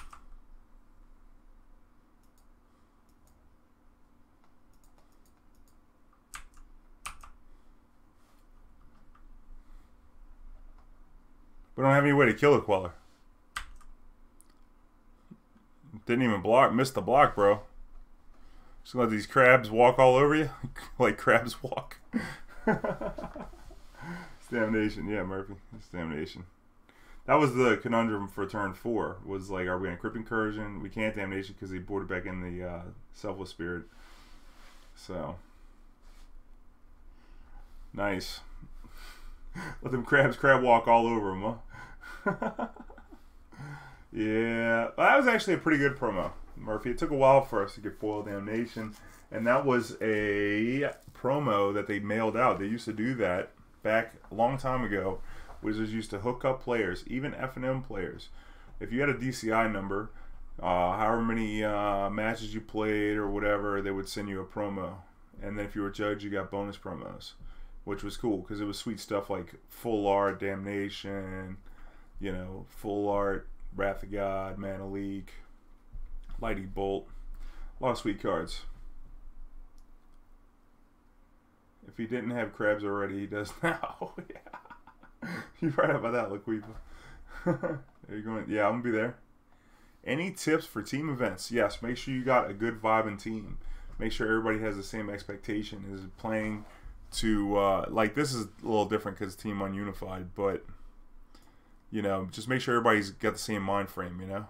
We don't have any way to kill the Queller. Didn't even block. Missed the block, bro. Just let these crabs walk all over you. Like crabs walk. It's Damnation. Yeah, Murphy. It's Damnation. That was the conundrum for turn 4. Was like, are we going to Crypt Incursion? We can't Damnation because he boarded back in the Selfless Spirit. So. Nice. Let them crab walk all over him, huh? Yeah, well, that was actually a pretty good promo, Murphy. It took a while for us to get foil Damnation, and that was a promo that they mailed out. They used to do that back a long time ago. Wizards used to hook up players, even F&M players. If you had a DCI number, however many matches you played or whatever, they would send you a promo. And then if you were a judge, you got bonus promos, which was cool because it was sweet stuff like full art Damnation, you know, full art Wrath of God, Mana Leak, Lightning Bolt, a lot of sweet cards. If he didn't have crabs already, he does now. Yeah. You're right about that, Laquifa. Are you going? Yeah, I'm gonna be there. Any tips for team events? Yes, make sure you got a good vibe and team. Make sure everybody has the same expectation. Is playing to like this is a little different because Team Ununified, but you know, just make sure everybody's got the same mind frame. You know,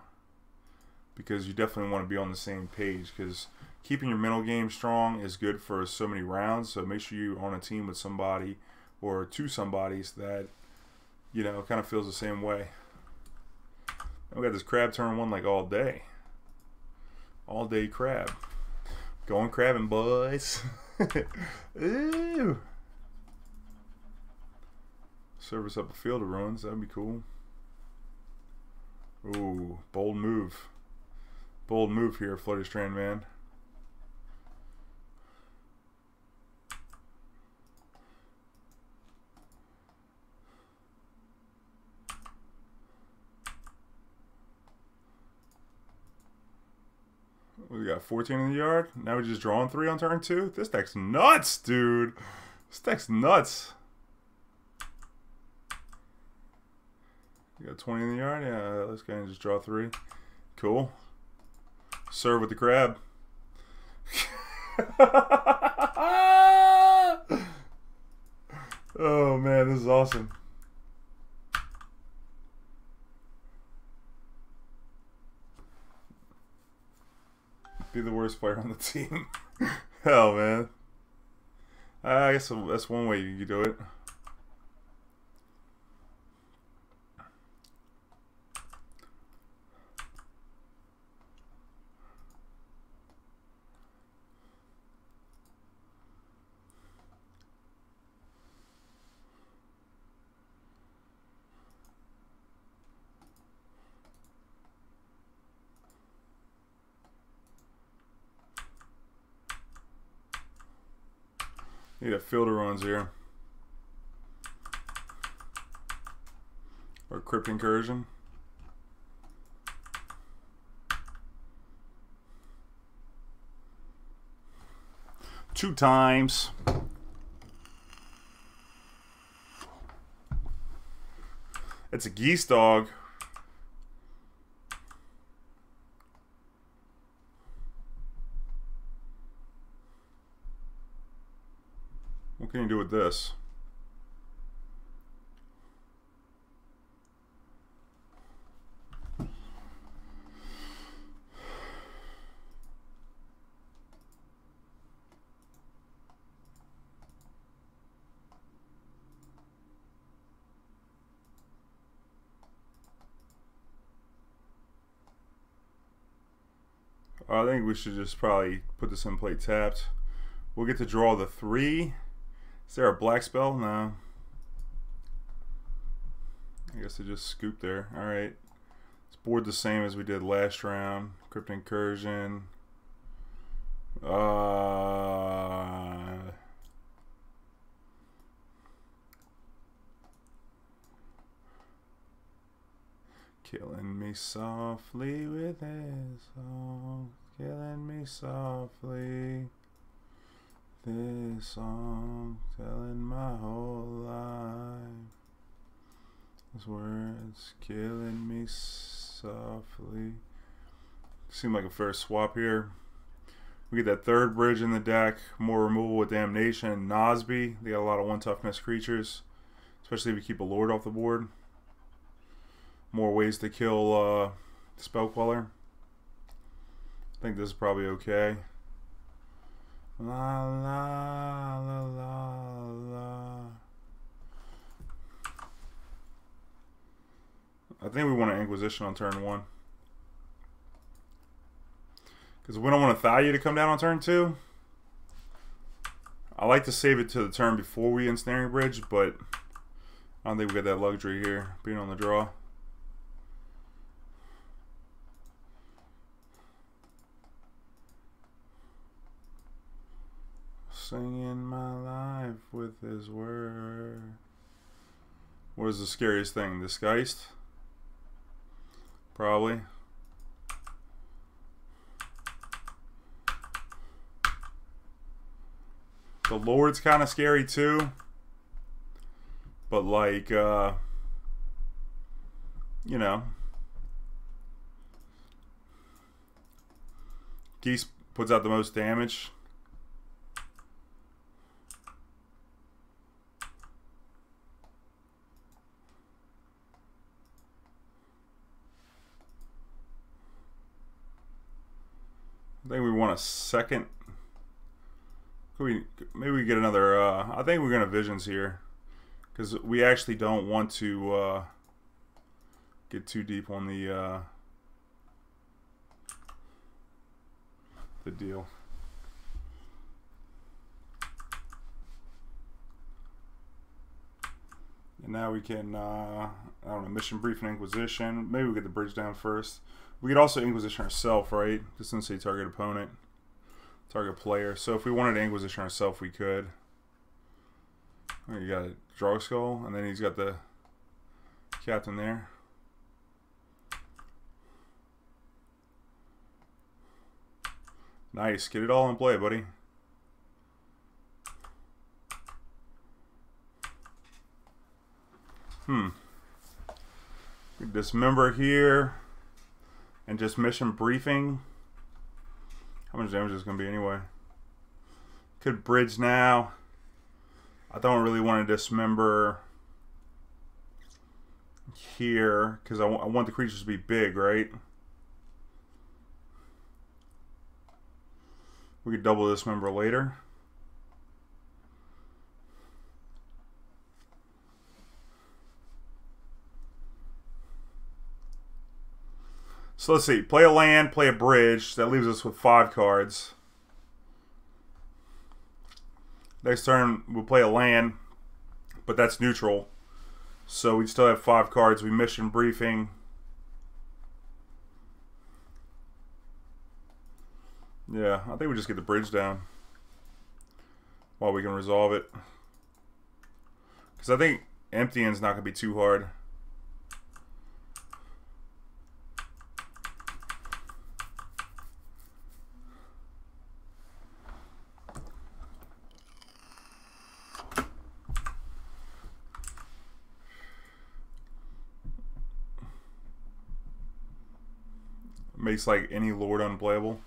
because you definitely want to be on the same page. Because keeping your mental game strong is good for so many rounds. So make sure you're on a team with somebody or two somebodies that you know kind of feels the same way. We got this crab turn one like all day. All day crab. Going crabbing, boys. Ooh. Service up a field of ruins. That'd be cool. Ooh, bold move. Bold move here, Floater Strand man. We got 14 in the yard. Now we're just drawing 3 on turn 2. This deck's nuts, dude. This deck's nuts. You got 20 in the yard. Yeah, let's go and just draw 3. Cool. Serve with the crab. Oh man, this is awesome. Be the worst player on the team. Hell, man. I guess that's one way you can do it. Need a field of runs here. Or Crypt Incursion. Two times. It's a geese dog. What can you do with this? I think we should just probably put this in play tapped. We'll get to draw the 3. Is there a black spell? No. I guess I just scooped there. Alright. It's board the same as we did last round. Crypt Incursion. Killing me softly with his song. Killing me softly. This song telling my whole life. Those words killing me softly. Seemed like a fair swap here. We get that 3rd bridge in the deck. More removal with Damnation and Nosby. They got a lot of 1 toughness creatures. Especially if you keep a Lord off the board. More ways to kill Spell Queller. I think this is probably okay. La la la la la. I think we want an Inquisition on turn 1. Because we don't want a Thalia to come down on turn 2. I like to save it to the turn before we Ensnaring Bridge, but I don't think we got that luxury here, being on the draw. Singing my life with his word. What is the scariest thing? Disguised? Probably. The Lord's kind of scary too. But like, you know, Geese puts out the most damage. I think we want a second. Maybe we get another. I think we're gonna visions here, because we actually don't want to get too deep on the deal. And now we can. I don't know. Mission brief and Inquisition. Maybe we get the bridge down first. We could also Inquisition ourselves, right? Just didn't say target opponent, target player. So if we wanted to Inquisition ourselves, we could. Oh, you got a draw skull, and then he's got the captain there. Nice, get it all in play, buddy. Dismember here. And just mission briefing. How much damage is going to be anyway? Could bridge now. I don't really want to dismember here, because I want the creatures to be big, right? We could double dismember later. So let's see. Play a land, play a bridge. That leaves us with 5 cards. Next turn, we'll play a land, but that's neutral. So we still have 5 cards. We mission briefing. Yeah, I think we just get the bridge down while we can resolve it. Because I think emptying's not going to be too hard. Makes like any lord unplayable.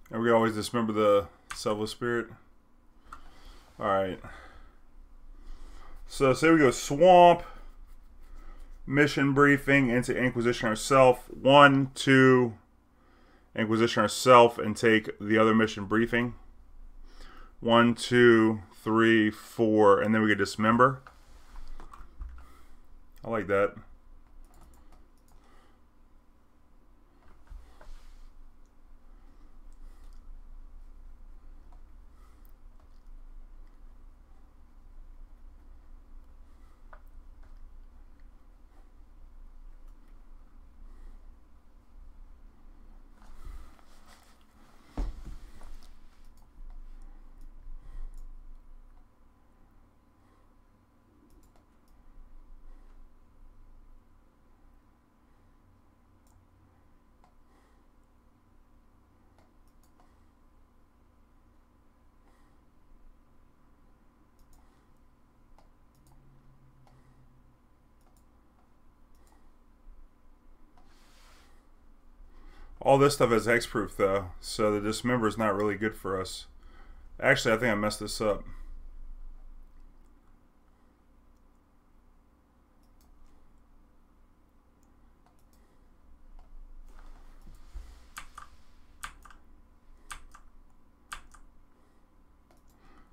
And we can always dismember the Selfless Spirit. Alright. So say we go Swamp, mission briefing into Inquisition ourselves. 1, 2, Inquisition ourselves and take the other mission briefing. 1, 2, 3, 4, and then we get Dismember. I like that. All this stuff is hexproof though, so the Dismember is not really good for us. Actually, I think I messed this up.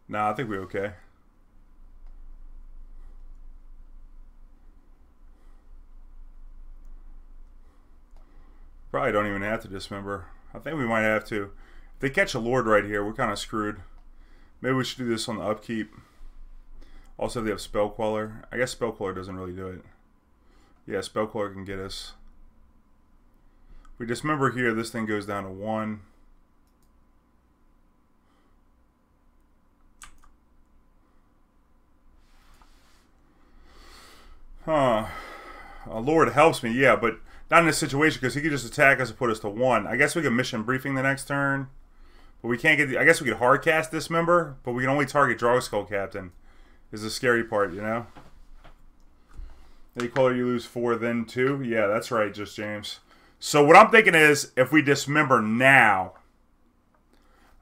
Nah, I think we're okay. Probably don't even have to Dismember. I think we might have to. If they catch a Lord right here, we're kind of screwed. Maybe we should do this on the upkeep. Also, they have Spell Queller. I guess Spell Queller doesn't really do it. Yeah, Spell Queller can get us. If we Dismember here, this thing goes down to 1. Huh. Lord helps me, yeah, but not in this situation because he could just attack us and put us to 1. I guess we can mission briefing the next turn. But we can't get the, I guess we could hard cast Dismember, but we can only target Dragskull Captain. Is the scary part, you know? Any color you lose 4, then 2? Yeah, that's right, Just James. So what I'm thinking is, if we Dismember now,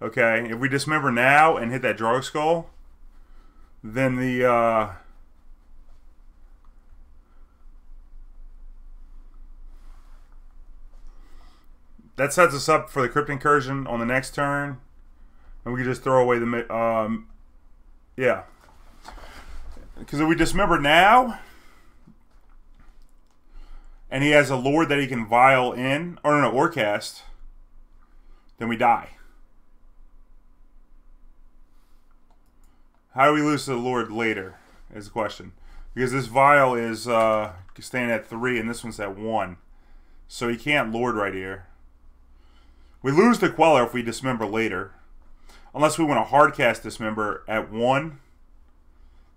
okay, if we Dismember now and hit that Dragskull, then the, that sets us up for the Crypt Incursion on the next turn. And we can just throw away the... yeah. Because if we Dismember now... and he has a Lord that he can vial in... or no, or cast... then we die. How do we lose to the Lord later? Is the question. Because this vial is staying at 3 and this one's at 1. So he can't Lord right here. We lose the Queller if we Dismember later. Unless we want to hard cast Dismember at 1.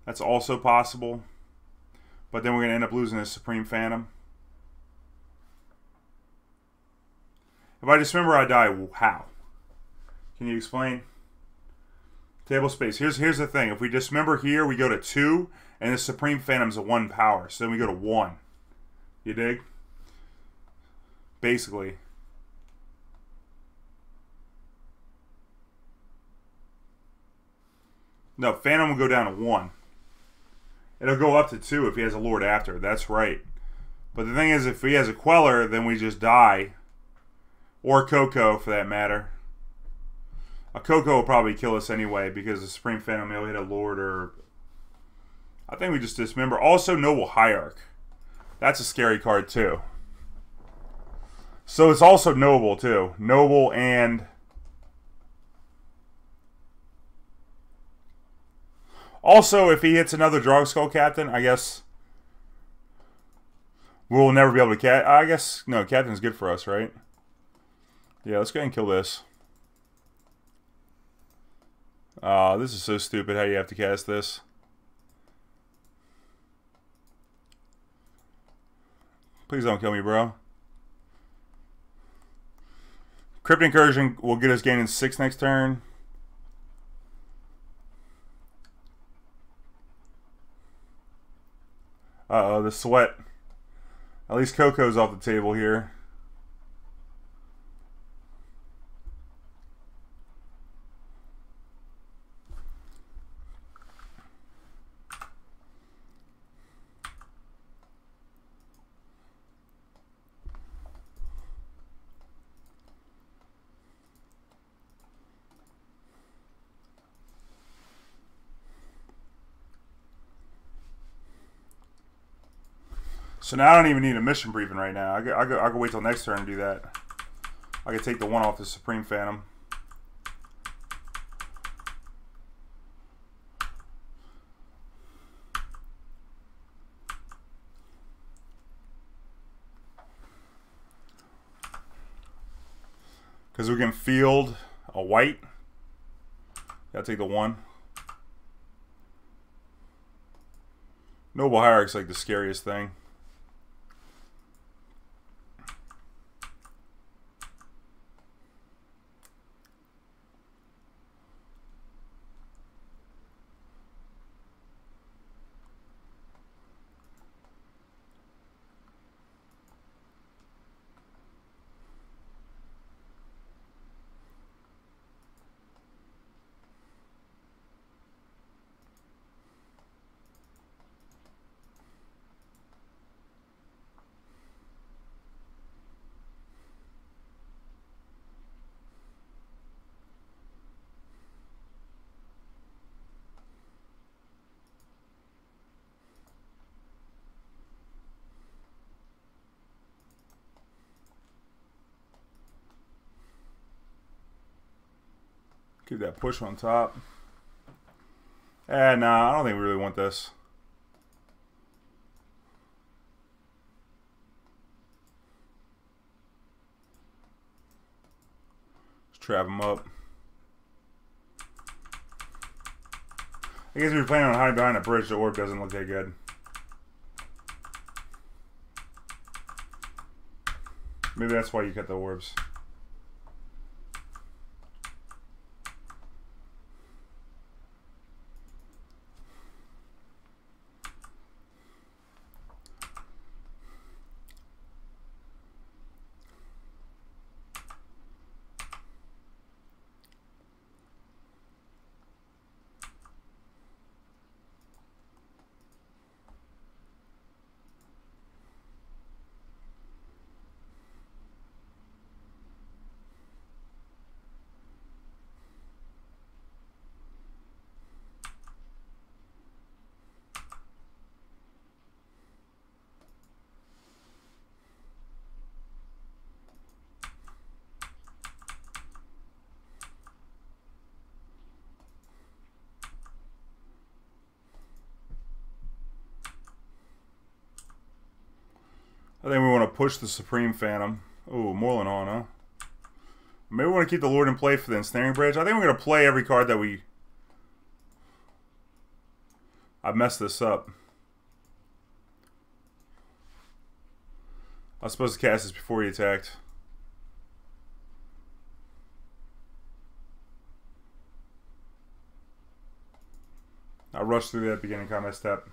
That's also possible. But then we're going to end up losing this Supreme Phantom. If I Dismember, I die. How? Can you explain? Table space. Here's the thing. If we Dismember here, we go to 2. And the Supreme Phantom's a 1 power. So then we go to 1. You dig? Basically. No, Phantom will go down to 1. It'll go up to 2 if he has a Lord after. That's right. But the thing is, if he has a Queller, then we just die. Or Coco, for that matter. A Coco will probably kill us anyway, because the Supreme Phantom will hit a Lord or... I think we just Dismember. Also, Noble Hierarch. That's a scary card, too. So it's also Noble, too. Noble and... Also, if he hits another Dragskull Captain, I guess we'll never be able to I guess, no, Captain's good for us, right? Yeah, let's go ahead and kill this. This is so stupid how you have to cast this. Please don't kill me, bro. Crypt Incursion will get us gaining 6 next turn. Uh-oh, the sweat. At least Coco's off the table here. So now I don't even need a mission briefing right now. I go wait till next turn to do that. I can take the 1 off the Supreme Phantom. Because we can field a white. Gotta take the 1. Noble Hierarch's like the scariest thing. Keep that push on top. Nah, I don't think we really want this. Let's trap him up. I guess if you're planning on hiding behind a bridge, the orb doesn't look that good. Maybe that's why you got the orbs. I think we want to push the Supreme Phantom. Oh, Moreland on, huh? Maybe we want to keep the Lord in play for the Ensnaring Bridge. I think we're going to play every card that we... I messed this up. I was supposed to cast this before he attacked. I rushed through that beginning combat step.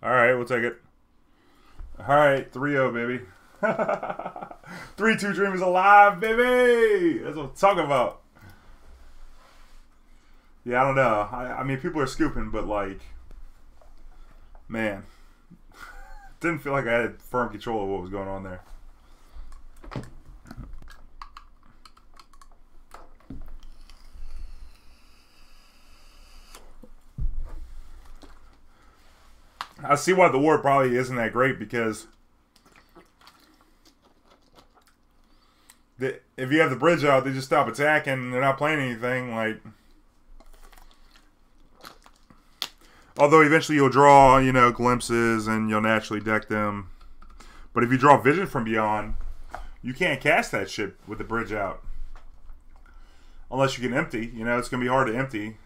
Alright, we'll take it. Alright, 3-0, baby. 3-2 Dream is alive, baby! That's what I'm talking about. Yeah, I don't know. I mean, people are scooping, but like... Man. Didn't feel like I had firm control of what was going on there. I see why the war probably isn't that great, because if you have the bridge out, they just stop attacking. They're not playing anything. Like, although eventually you'll draw, you know, glimpses and you'll naturally deck them. But if you draw Vision from Beyond, you can't cast that shit with the bridge out. Unless you can empty. You know, it's going to be hard to empty.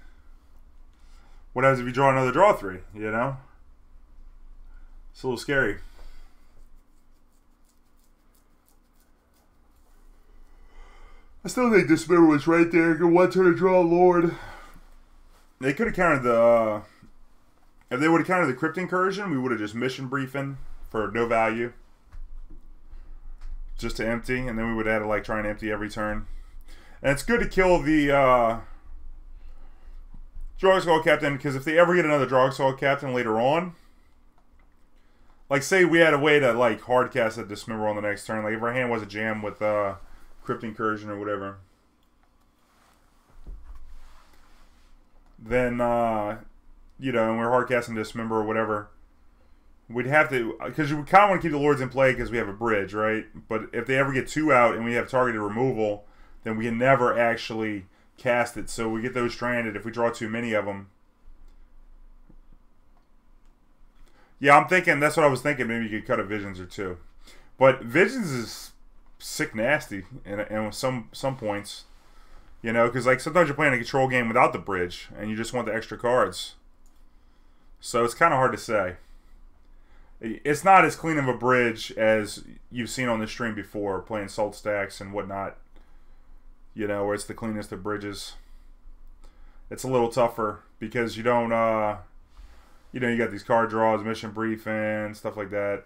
What happens if you draw another draw 3, you know? It's a little scary. I still think Dismember was right there. Go one turn to draw a Lord. They could have countered the... if they would have countered the Crypt Incursion, we would have just mission briefing for no value. Just to empty, and then we would have had to like try and empty every turn. And it's good to kill the Darkslick Captain, because if they ever get another Darkslick Captain later on, like say we had a way to like hard cast a Dismember on the next turn, like if our hand was a jam with Crypt Incursion or whatever, then you know, and we're hard casting Dismember or whatever, we'd have to, because we kind of want to keep the Lords in play because we have a bridge, right? But if they ever get 2 out and we have targeted removal, then we can never actually cast it. So we get those stranded if we draw too many of them. Yeah, I'm thinking, that's what I was thinking, maybe you could cut a Visions or 2. But Visions is sick nasty and with some points. You know, because like sometimes you're playing a control game without the bridge and you just want the extra cards. So it's kind of hard to say. It's not as clean of a bridge as you've seen on the stream before, playing Salt Stacks and whatnot. You know, where it's the cleanest of bridges. It's a little tougher because you don't, you know, you got these card draws, mission briefing, stuff like that.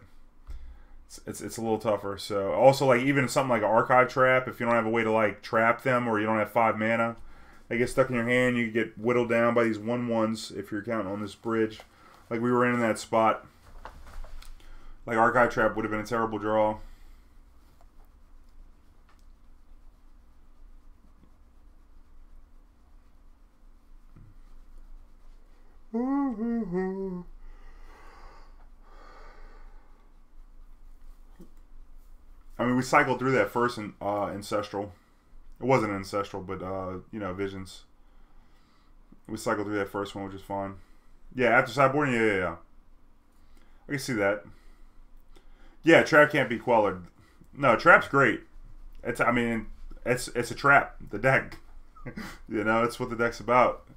It's a little tougher. So also, like even something like an Archive Trap, if you don't have a way to like trap them or you don't have 5 mana, they get stuck in your hand. You get whittled down by these 1/1s if you're counting on this bridge. Like we were in that spot. Like Archive Trap would have been a terrible draw. I mean, we cycled through that first Ancestral. It wasn't Ancestral, but, you know, Visions. We cycled through that first one, which is fine. Yeah, after sideboarding, yeah. I can see that. Yeah, Trap can't be quellered. No, Trap's great. I mean, it's a trap, the deck. You know, it's what the deck's about.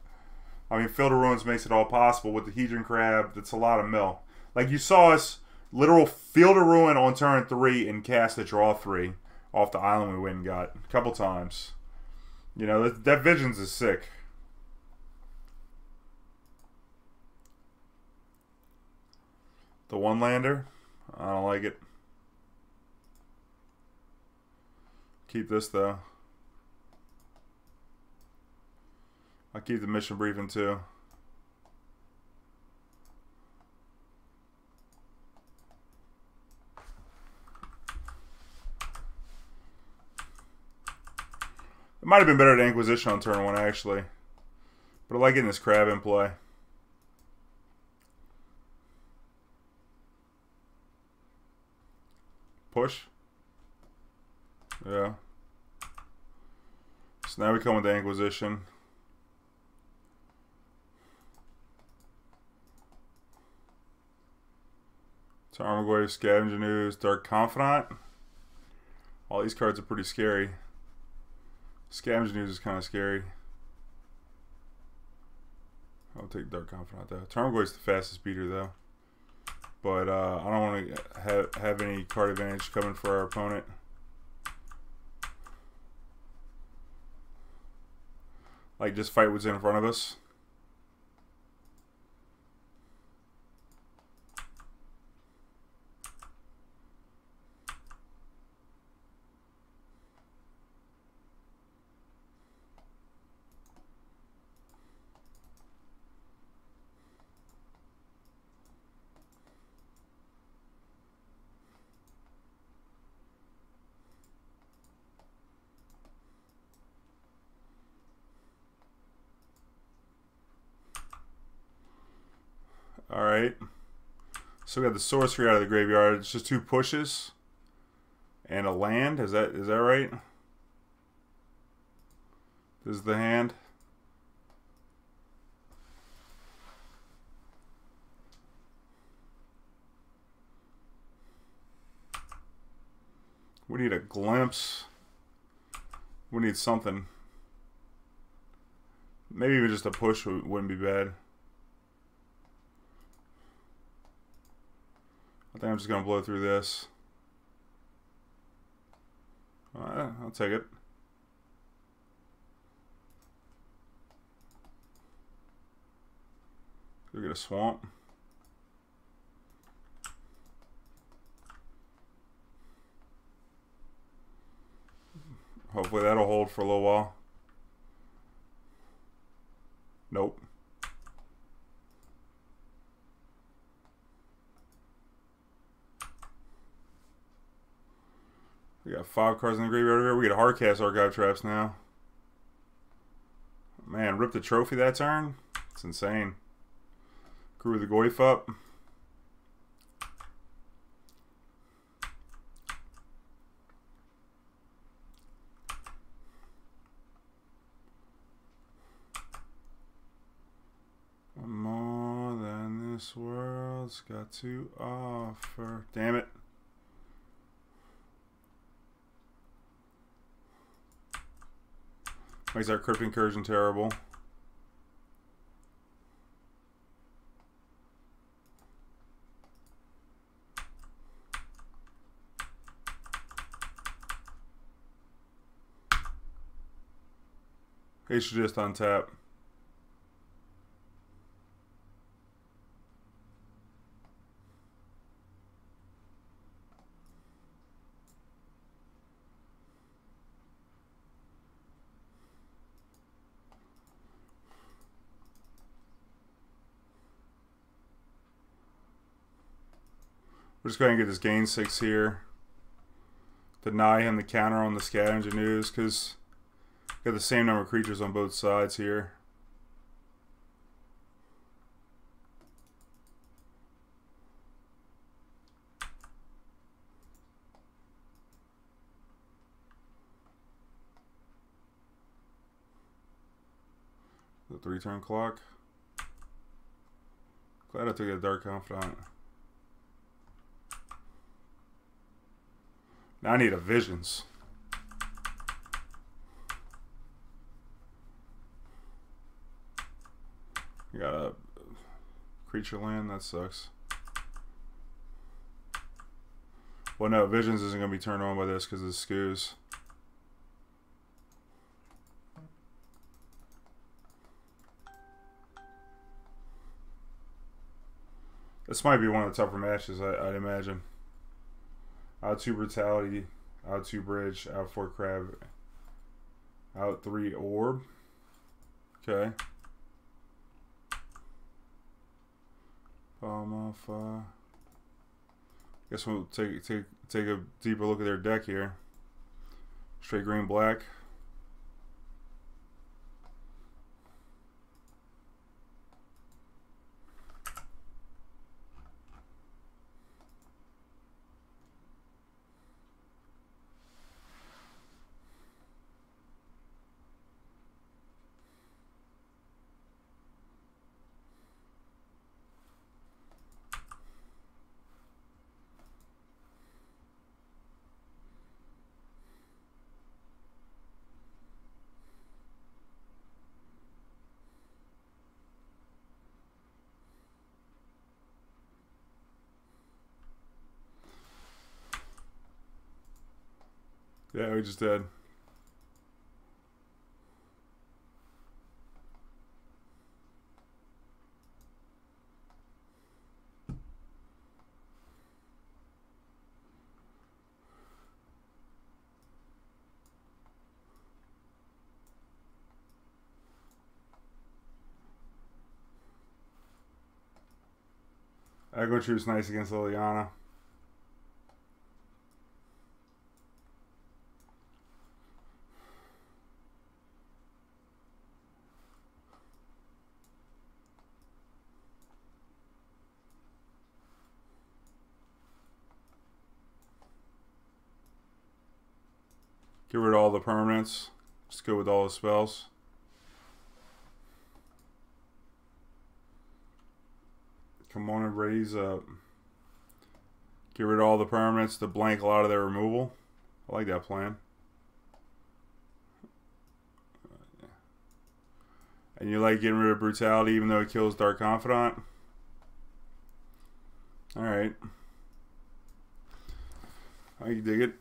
I mean, Field of Ruins makes it all possible with the Hedron Crab. That's a lot of mill. Like, you saw us literal Field of Ruin on turn 3 and cast a draw 3 off the island we went and got a couple times. You know, that Visions is sick. The one-lander, I don't like it. Keep this, though. I'll keep the mission briefing, too. It might have been better to Inquisition on turn 1, actually. But I like getting this crab in play. Push. Yeah. So now we come with the Inquisition. Tarmogoyf, Scavenger News, Dark Confidant. All these cards are pretty scary. Scavenger News is kind of scary. I'll take Dark Confidant though. Tarmogoyf's the fastest beater though. But I don't want to have any card advantage coming for our opponent. Like, just fight what's in front of us. Alright. So we got the sorcery out of the graveyard. It's just 2 pushes. And a land. Is that right? This is the hand. We need a glimpse. We need something. Maybe even just a push wouldn't be bad. I think I'm just going to blow through this. I'll take it. Go get a swamp. Hopefully that'll hold for a little while. Nope. We got 5 cards in the graveyard here. We get a Hardcast Archive Traps now. Man, rip the trophy that turn? It's insane. Grew the Goyf up. More than this world's got to offer. Damn it. Makes our Crypt Incursion terrible. He should just untap. We're just going to get this gain 6 here. Deny him the counter on the Scavenger News because got the same number of creatures on both sides here. The 3-turn clock. Glad I took a Dark Confidant. Now I need a Visions. You got a creature land, that sucks. Well, no, Visions isn't going to be turned on by this because of the scoos. This might be one of the tougher matches, I'd imagine. Out 2 Brutality, out 2 Bridge, out 4 Crab, out 3 Orb. Okay. Guess we'll take a deeper look at their deck here. Straight green black. Yeah, we just did. Echo Truth's nice against Liliana. Get rid of all the permanents. Just go with all the spells. Come on and raise up. Get rid of all the permanents to blank a lot of their removal. I like that plan. And you like getting rid of Brutality even though it kills Dark Confidant? Alright. I can dig it.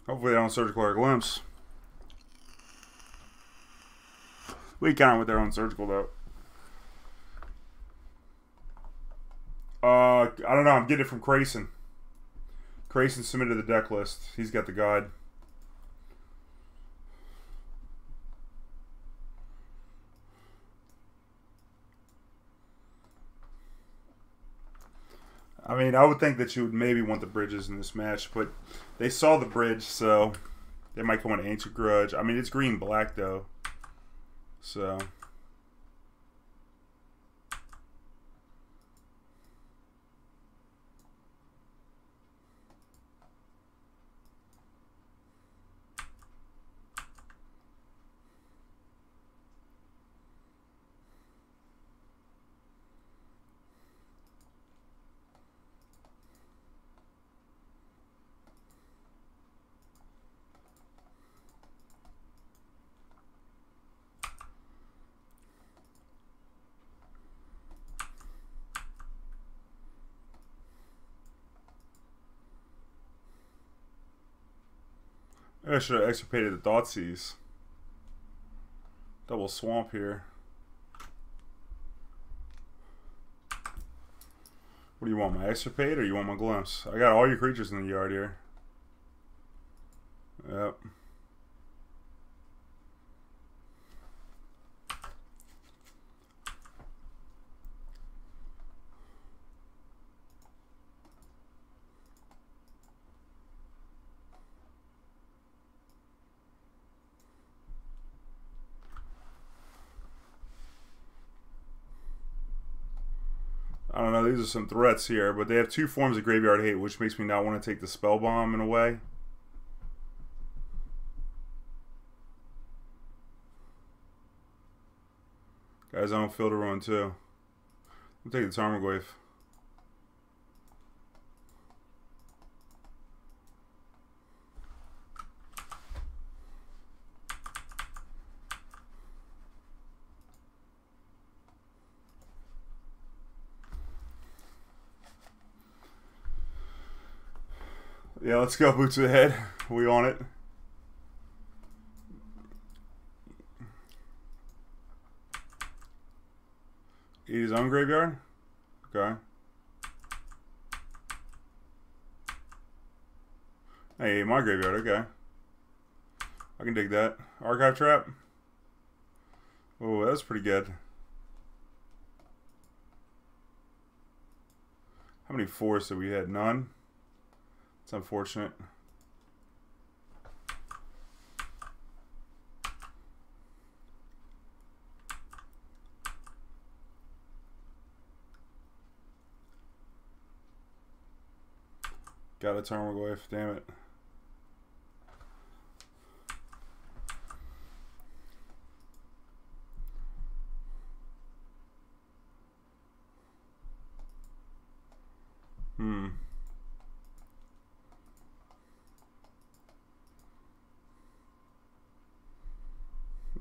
Hopefully they don't surgical our Glimpse. We count with their own surgical though. I don't know. I'm getting it from Crayson. Crayson submitted the deck list. He's got the guide. I mean, I would think that you would maybe want the bridges in this match, but they saw the bridge, so they might come on Ancient Grudge. I mean, it's green-black, though. So... I should have extirpated the Thoughtseize. Double swamp here. What do you want, my Extirpate or you want my Glimpse? I got all your creatures in the yard here. Yep. I don't know, these are some threats here, but they have 2 forms of graveyard hate, which makes me not want to take the spell bomb in a way. Guys, I don't feel the run too. I'll take the Tarmogoyf. Yeah, let's go, boots ahead. We on it. Eat his own graveyard? Okay. Hey, my graveyard, okay. I can dig that. Archive trap? Oh, that's pretty good. How many forests did we had? None? It's unfortunate. Got a Tarmogoyf, damn it.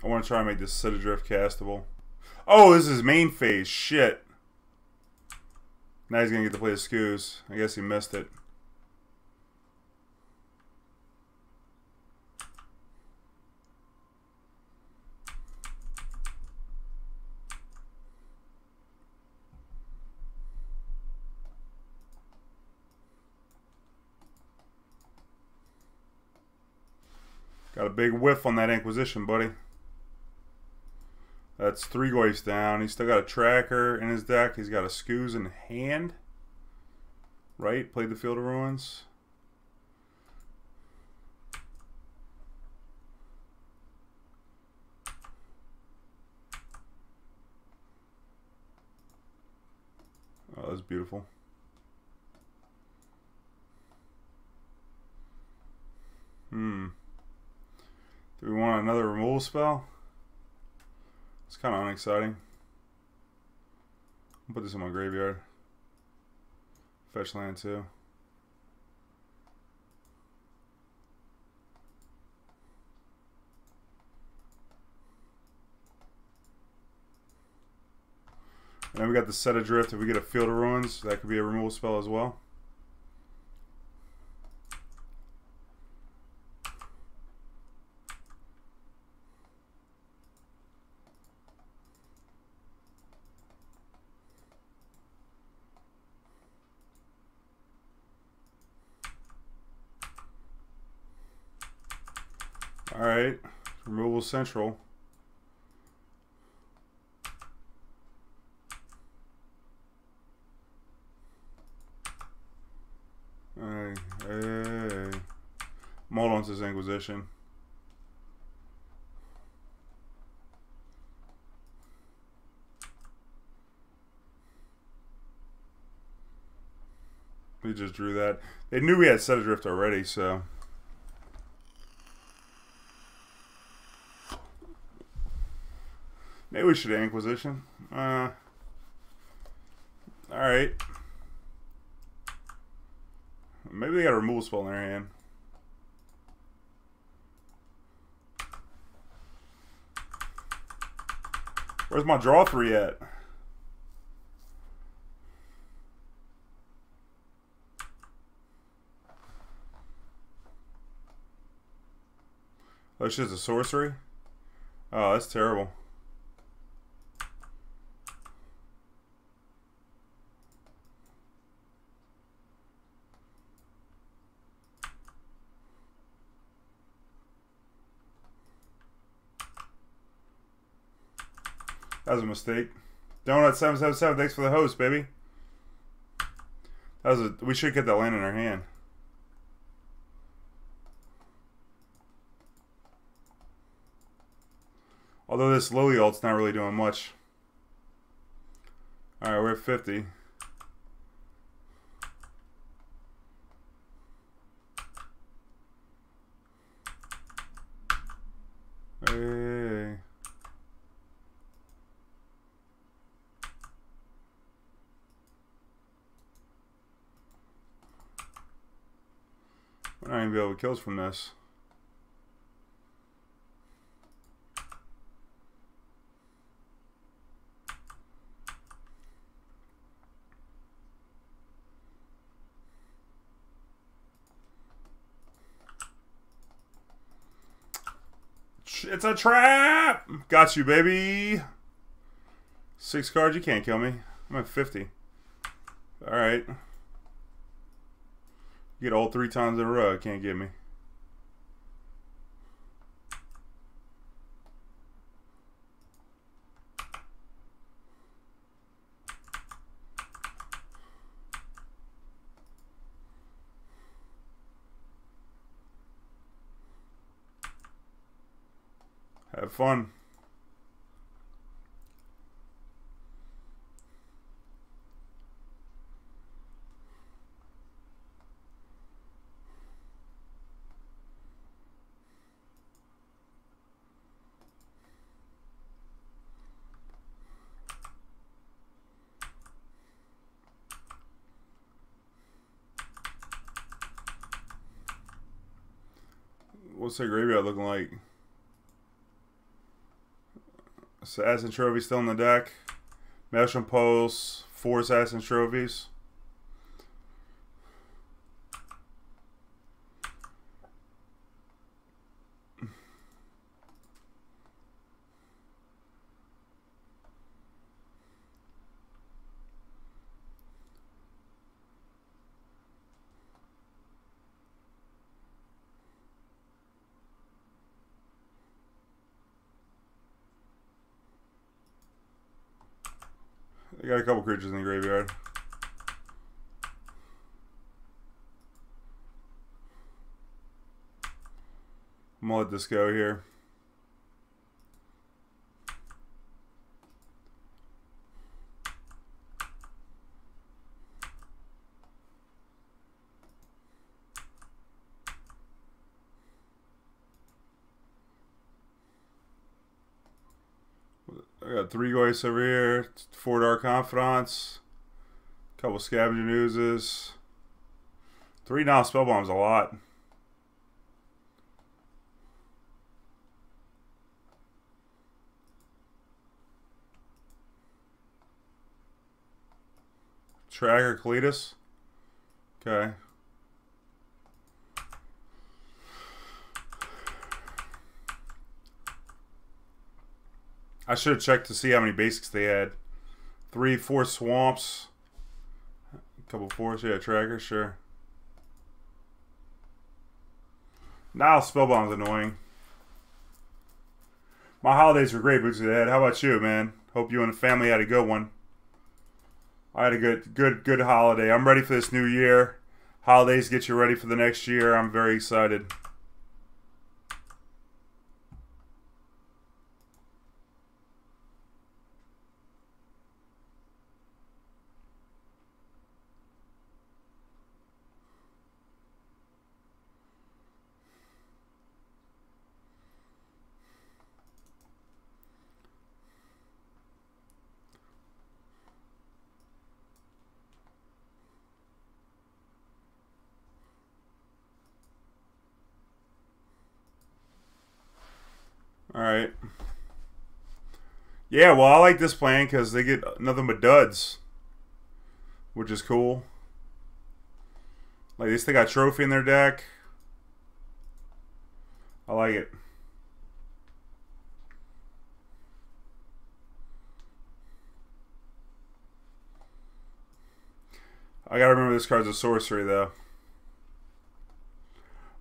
I want to try and make this Set Adrift castable. Oh, this is main phase. Shit. Now he's going to get to play the Scoos. I guess he missed it. Got a big whiff on that Inquisition, buddy. That's 3 Goyfs down. He's still got a Tracker in his deck. He's got a Scoos in hand. Right? Played the Field of Ruins. Oh, that's beautiful. Do we want another removal spell? It's kind of unexciting. I'll put this in my graveyard. Fetch land too. And then we got the Set Adrift. If we get a Field of Ruins, that could be a removal spell as well. Alright, removal central. Hey. Hold on to this Inquisition. We just drew that. They knew we had Set Adrift already, so... Maybe we should have Inquisition. Alright. Maybe they got a removal spell in their hand. Where's my draw 3 at? Oh, it's just a sorcery? Oh, that's terrible. That was a mistake. Donut777, thanks for the host, baby. That was a, we should get that land in our hand. Although this Lily ult's not really doing much. Alright, we're at 50. I ain't gonna be able to kill us from this. It's a trap! Got you, baby. 6 cards, you can't kill me. I'm at 50. Alright. You get all 3 times in a row, can't get me. Have fun. What's that graveyard looking like? Assassin Trophy still in the deck. Maelstrom Pulse, 4 Assassin Trophies. They got a couple creatures in the graveyard. I'm gonna let this go here. I got 3 Ghosts over here, 4 Dark Confidants, a couple Scavenging Oozes. 3 now Spellbomb's a lot. Tracker Cletus. Okay. I should have checked to see how many basics they had. 3, 4 swamps. A couple 4s, yeah, tracker, sure. Now Spellbomb's annoying. My holidays were great, Boots of the Head. How about you, man? Hope you and the family had a good one. I had a good holiday. I'm ready for this new year. Holidays get you ready for the next year. I'm very excited. Alright. Yeah, well, I like this plan because they get nothing but duds. Which is cool. Like, at least they got Trophy in their deck. I like it. I gotta remember this card's a sorcery, though.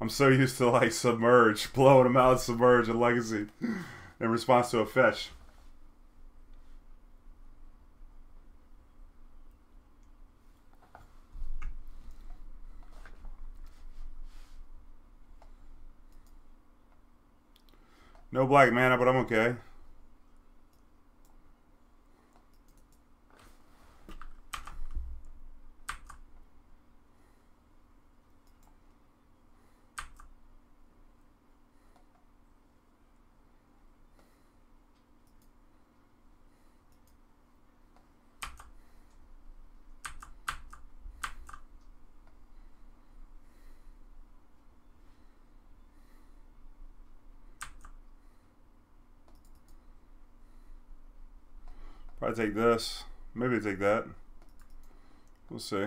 I'm so used to, like, Submerge, blowing them out, Submerge, and Legacy in response to a fetch. No black mana, but I'm okay. Probably take this. Maybe take that. We'll see.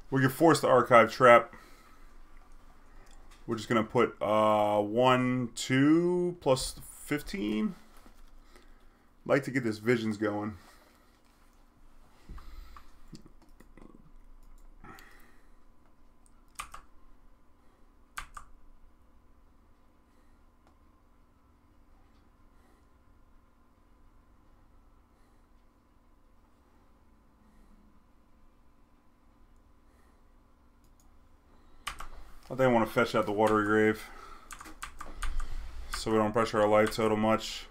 We can force the archive trap. We're just gonna put 1, 2 plus 15. Like to get this visions going. I think I want to fetch out the Watery Grave so we don't pressure our life total much.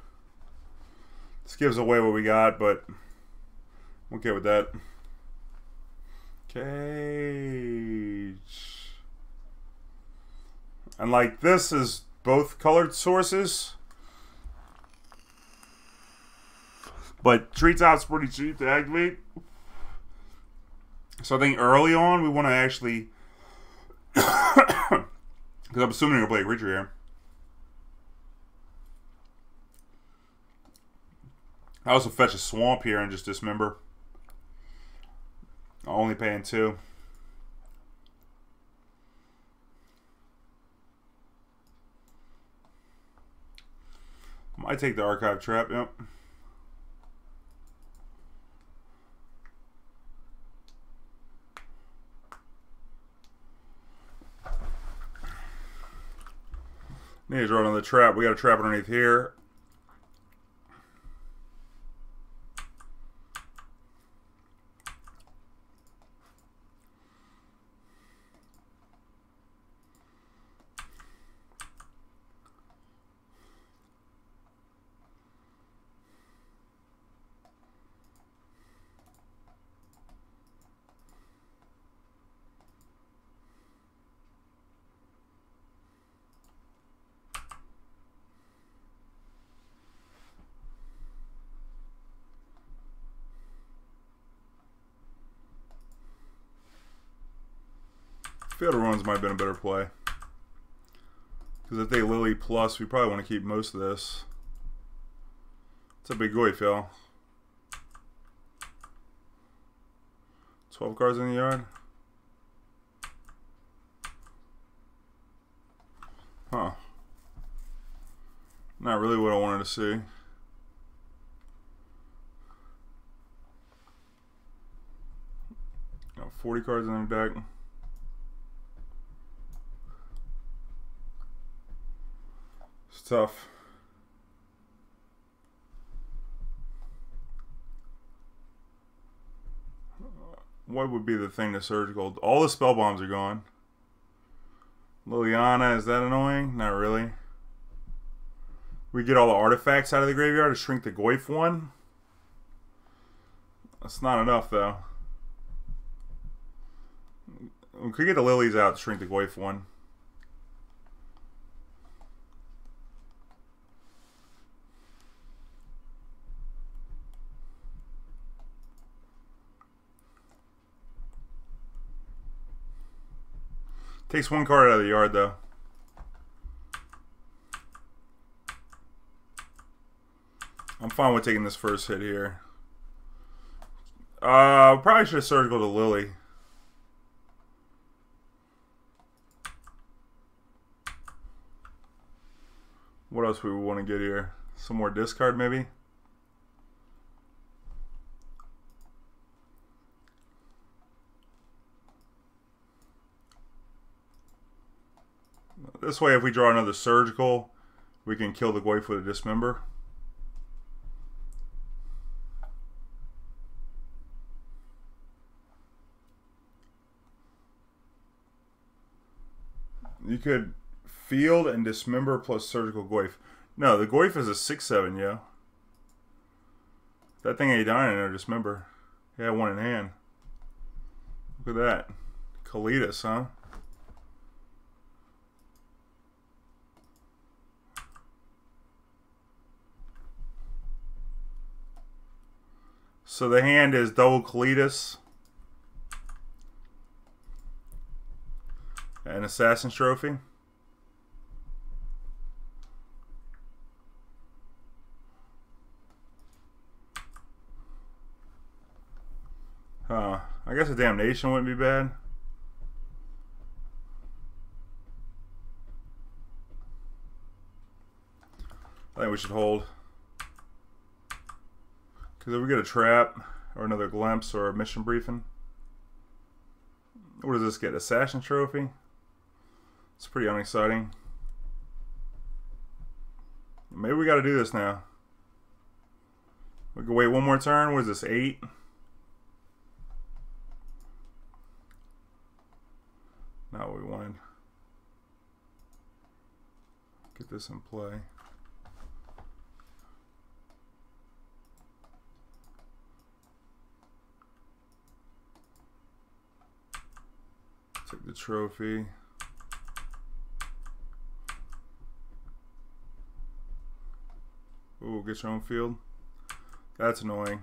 This gives away what we got, but I'm okay with that. Cage. And like this is both colored sources, but Treetop's pretty cheap to activate. So I think early on we want to actually, because I'm assuming you're going to play a creature here. I also fetch a swamp here and just dismember. Only paying 2. Might take the archive trap, yep. Need to draw another trap. We got a trap underneath here. Field of Ruins might have been a better play. Because if they Lily plus, we probably want to keep most of this. It's a big goy, Phil. 12 cards in the yard. Huh. Not really what I wanted to see. Got 40 cards in the deck. It's tough. What would be the thing to surgical? All the spell bombs are gone. Liliana, is that annoying? Not really. We get all the artifacts out of the graveyard to shrink the Goyf one. That's not enough though. We could get the lilies out to shrink the Goyf one. Takes 1 card out of the yard, though. I'm fine with taking this first hit here. Probably should have surgical to Lily. What else we want to get here? Some more discard, maybe? This way, if we draw another surgical, we can kill the Goyf with a Dismember. You could field and Dismember plus surgical Goyf. No, the Goyf is a 6/7, yo. That thing ain't dying in there, Dismember. He had 1 in hand. Look at that. Kalitas, huh? So the hand is double Kalitas and Assassin's Trophy. I guess a Damnation wouldn't be bad. I think we should hold. Because if we get a trap, or another glimpse, or a mission briefing. What does this get? Assassin trophy? It's pretty unexciting. Maybe we got to do this now. We can wait one more turn. What is this, 8? Not what we wanted. Get this in play. Take the trophy. Ooh, get your own field. That's annoying.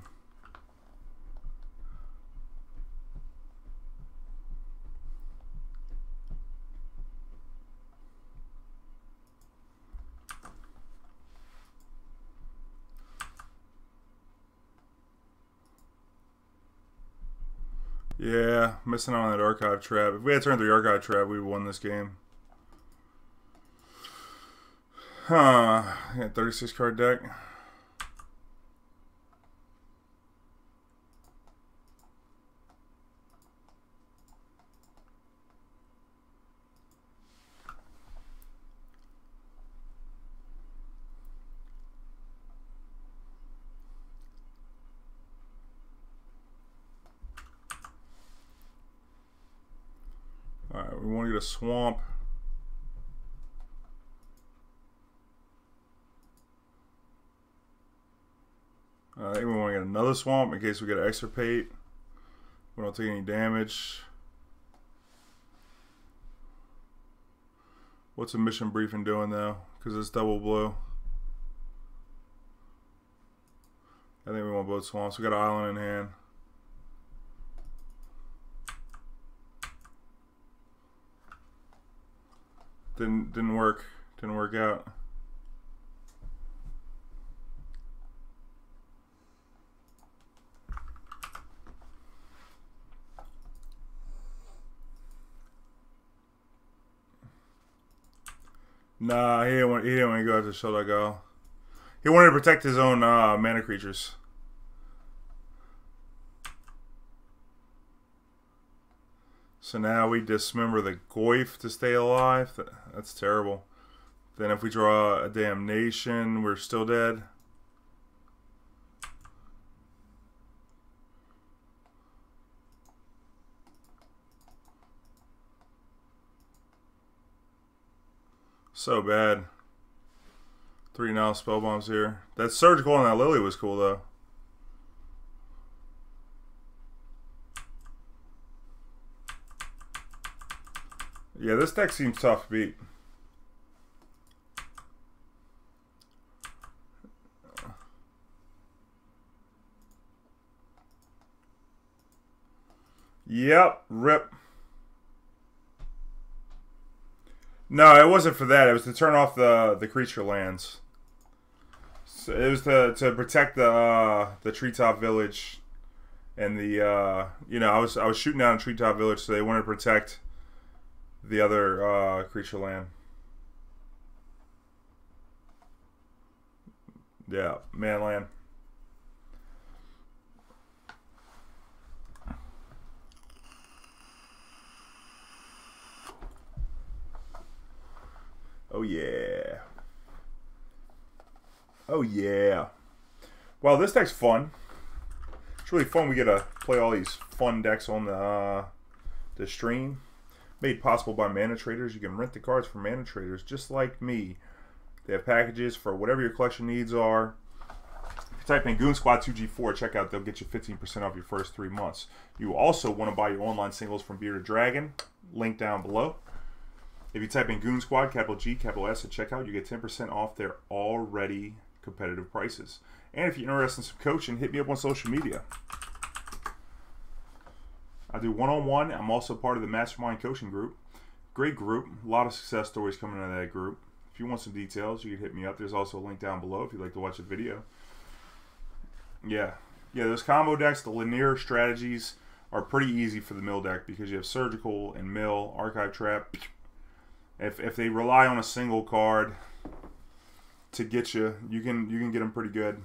Yeah, missing out on that archive trap. If we had turned the archive trap, we would have won this game. Huh. Yeah, 36 card deck. Alright, we want to get a swamp. I think we want to get another swamp in case we get an extirpate. We don't take any damage. What's a mission briefing doing though? Because it's double blue. I think we want both swamps. We got an island in hand. Didn't work. Didn't work out. Nah, he didn't want to go after Shelldock Isle. He wanted to protect his own mana creatures. So now we dismember the Goyf to stay alive. That's terrible. Then if we draw a Damnation, we're still dead. So bad. 3 now spell bombs here. That surgical on that Lily was cool though. Yeah, this deck seems tough to beat. Yep, rip. No, it wasn't for that. It was to turn off the creature lands. So it was to protect the treetop village, and the you know I was shooting down a treetop village, so they wanted to protect the other creature land. Yeah, man land. Oh yeah. Oh yeah. Well, this deck's fun. It's really fun. We get to play all these fun decks on the stream. Made possible by Mana Traders. You can rent the cards from Mana Traders just like me. They have packages for whatever your collection needs are. If you type in Goon Squad 2G4 checkout, they'll get you 15% off your first 3 months. You also want to buy your online singles from Bearded Dragon. Link down below. If you type in Goon Squad, capital G, capital S at checkout, you get 10% off their already competitive prices. And if you're interested in some coaching, hit me up on social media. I do one-on-one. I'm also part of the Mastermind Coaching Group. Great group. A lot of success stories coming out of that group. If you want some details, you can hit me up. There's also a link down below if you'd like to watch a video. Yeah, those combo decks, the linear strategies, are pretty easy for the mill deck because you have Surgical and Mill, Archive Trap. If they rely on a single card to get you, you can get them pretty good.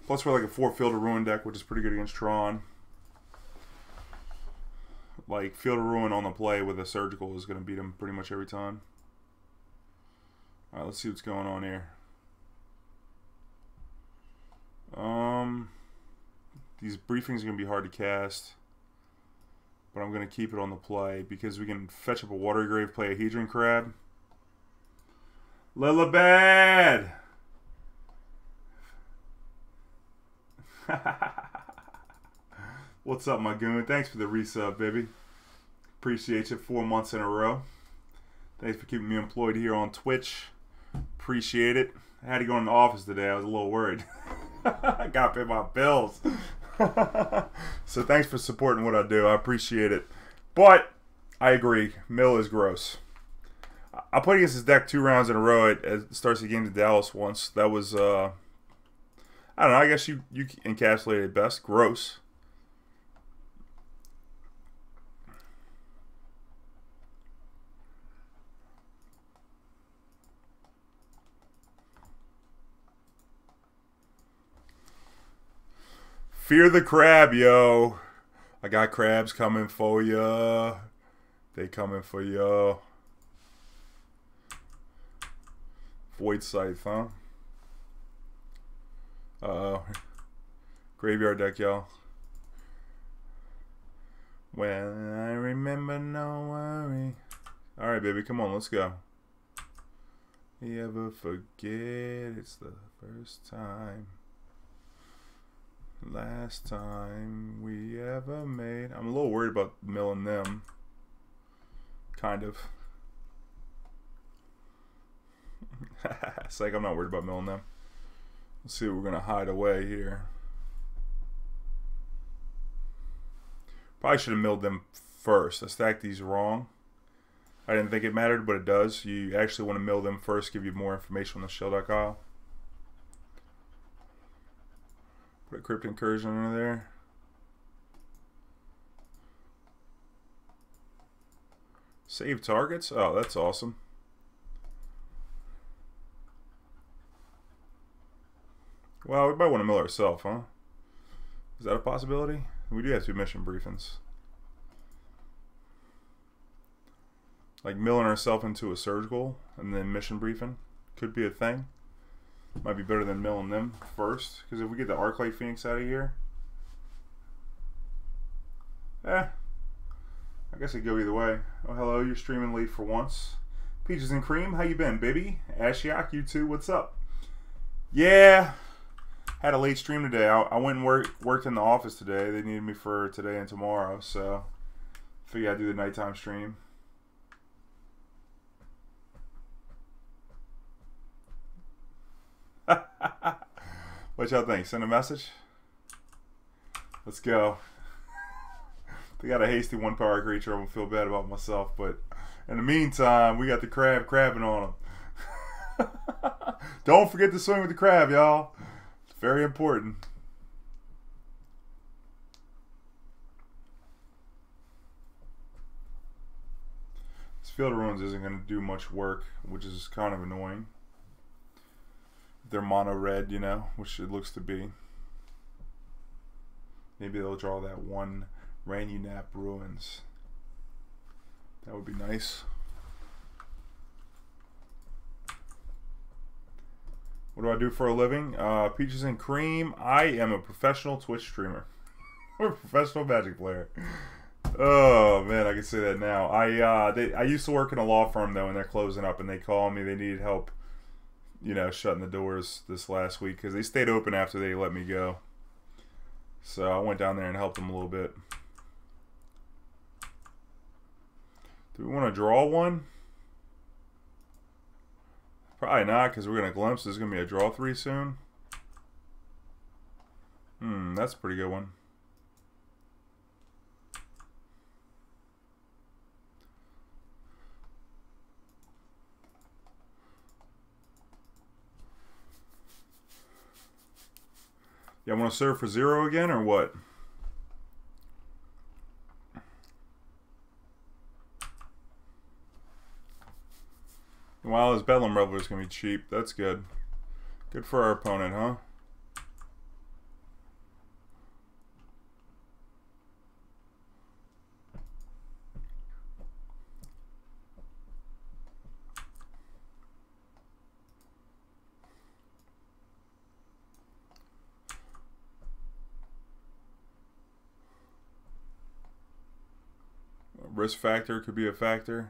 Plus we're like a 4 Field of Ruin deck, which is pretty good against Tron. Like Field of Ruin on the play with a Surgical is going to beat them pretty much every time. All right, let's see what's going on here. These briefings are going to be hard to cast, but I'm going to keep it on the play because we can fetch up a Watery Grave, play a Hedron Crab. Lilibad! What's up, my goon? Thanks for the resub, baby. Appreciate you. 4 months in a row. Thanks for keeping me employed here on Twitch. Appreciate it. I had to go in the office today. I was a little worried. I got to pay my bills. So thanks for supporting what I do. I appreciate it. But I agree. Mill is gross. I played against this deck 2 rounds in a row. It starts the game to Dallas once. That was, I don't know. I guess you encapsulated it best. Gross. Fear the crab, yo. I got crabs coming for ya. They coming for ya. Void Scythe, huh? Uh-oh. Graveyard deck, y'all. When I remember, no worry. Alright, baby, come on, let's go. You ever forget it's the first time? Last time we ever made. I'm a little worried about milling them. Kind of. It's like I'm not worried about milling them. Let's see what we're gonna hide away here. Probably should have milled them first. I stacked these wrong. I didn't think it mattered, but it does. You actually want to mill them first, give you more information on the Shelldock Isle. Put a Crypt Incursion under there. Save targets? Oh, that's awesome. Well, we might want to mill ourselves, huh? Is that a possibility? We do have 2 mission briefings. Like milling ourselves into a Surgical and then mission briefing. Could be a thing. Might be better than milling them first, because if we get the Arclight Phoenix out of here, I guess it'd go either way. Oh, hello, you're streaming late for once. Peaches and Cream, how you been, baby? Ashiok, you too, what's up? Yeah, had a late stream today. I went and worked in the office today. They needed me for today and tomorrow, so figured I'd do the nighttime stream. What y'all think? Send a message? Let's go. They got a hasty 1-power creature. I'm gonna feel bad about myself, but in the meantime, we got the crab crabbing on them. Don't forget to swing with the crab, y'all. It's very important. This Field of Ruins isn't gonna do much work, which is kind of annoying. They're mono red, you know, which it looks to be. Maybe they'll draw that one Ranunap Ruins. That would be nice. What do I do for a living? Peaches and Cream. I am a professional Twitch streamer. I'm a professional Magic player. Oh man, I can say that now. I used to work in a law firm though, and they're closing up, and they called me. They needed help, you know, shutting the doors this last week because they stayed open after they let me go. So I went down there and helped them a little bit. Do we want to draw one? Probably not, because we're going to Glimpse. There's going to be a draw 3 soon. That's a pretty good one. Yeah, I want to serve for 0 again, or what? Well, his Bedlam Reveler's gonna be cheap. That's good. Good for our opponent, huh? Risk factor could be a factor.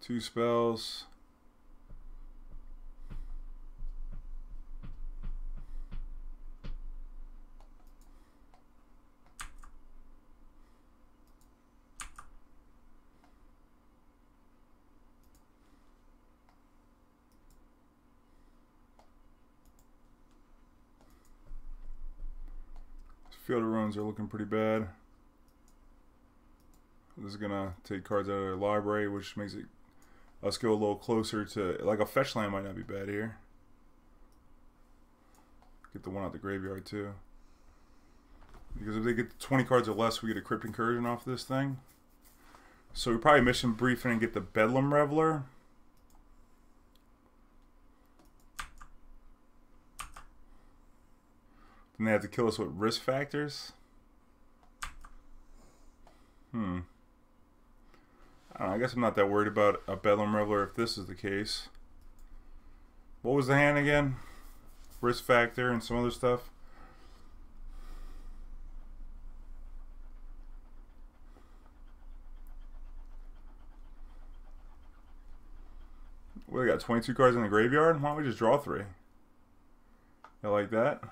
2 spells. Field of Ruins are looking pretty bad. This is gonna take cards out of their library, which makes it us go a little closer to, like, a fetch land might not be bad here. Get the one out the graveyard too, because if they get 20 cards or less, we get a Crypt Incursion off this thing. So we probably mission briefing and get the Bedlam Reveler. Then they have to kill us with risk factors. I don't know, I guess I'm not that worried about a Bedlam Reveler if this is the case. What was the hand again? Risk factor and some other stuff. We got 22 cards in the graveyard. Why don't we just draw 3? I like that.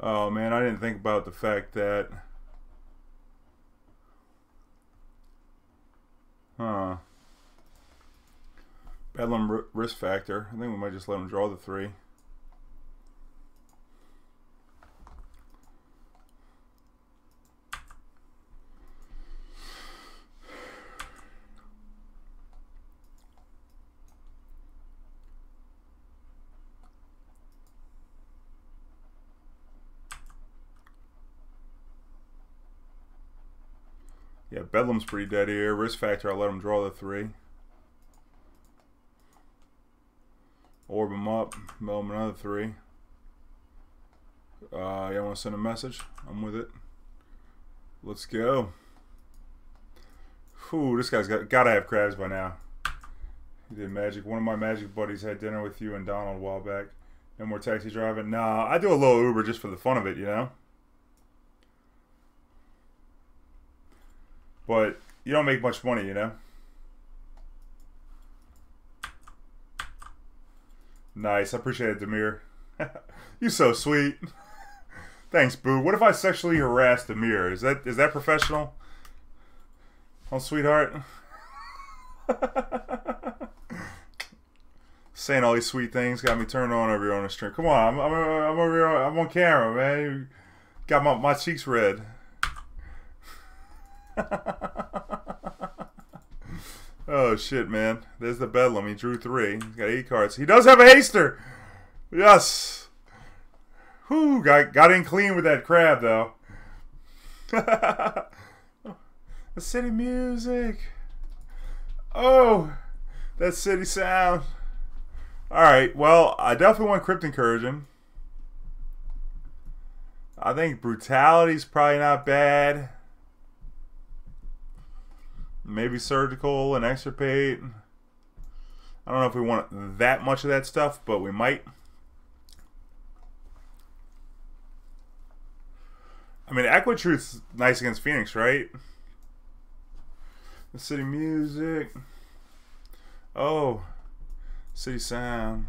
Oh man, I didn't think about the fact that... Bedlam risk factor. I think we might just let him draw the 3. Yeah, Bedlam's pretty dead here. Risk factor, I'll let him draw the 3. Orb him up, mill him another 3. Yeah, want to send a message? I'm with it. Let's go. Whew, this guy's gotta have crabs by now. He did magic. One of my magic buddies had dinner with you and Donald a while back. No more taxi driving. Nah, I do a little Uber just for the fun of it, you know? But you don't make much money, you know? Nice. I appreciate it, Demir. You're so sweet. Thanks, Boo. What if I sexually harassed Demir? Is that professional? Oh, sweetheart. Saying all these sweet things got me turned on over here on the stream. Come on, I'm over here. I'm on camera, man. You got my cheeks red. Oh shit, man. There's the Bedlam. He drew 3. He's got 8 cards. He does have a haster. Yes. Whew, got in clean with that crab though. The city music. Oh, that city sound. Alright, well, I definitely want Crypt Incursion. I think Brutality's probably not bad. Maybe Surgical and Extirpate. I don't know if we want that much of that stuff, but we might. I mean, Aquatruth's nice against Phoenix, right? The city music. Oh, city sound.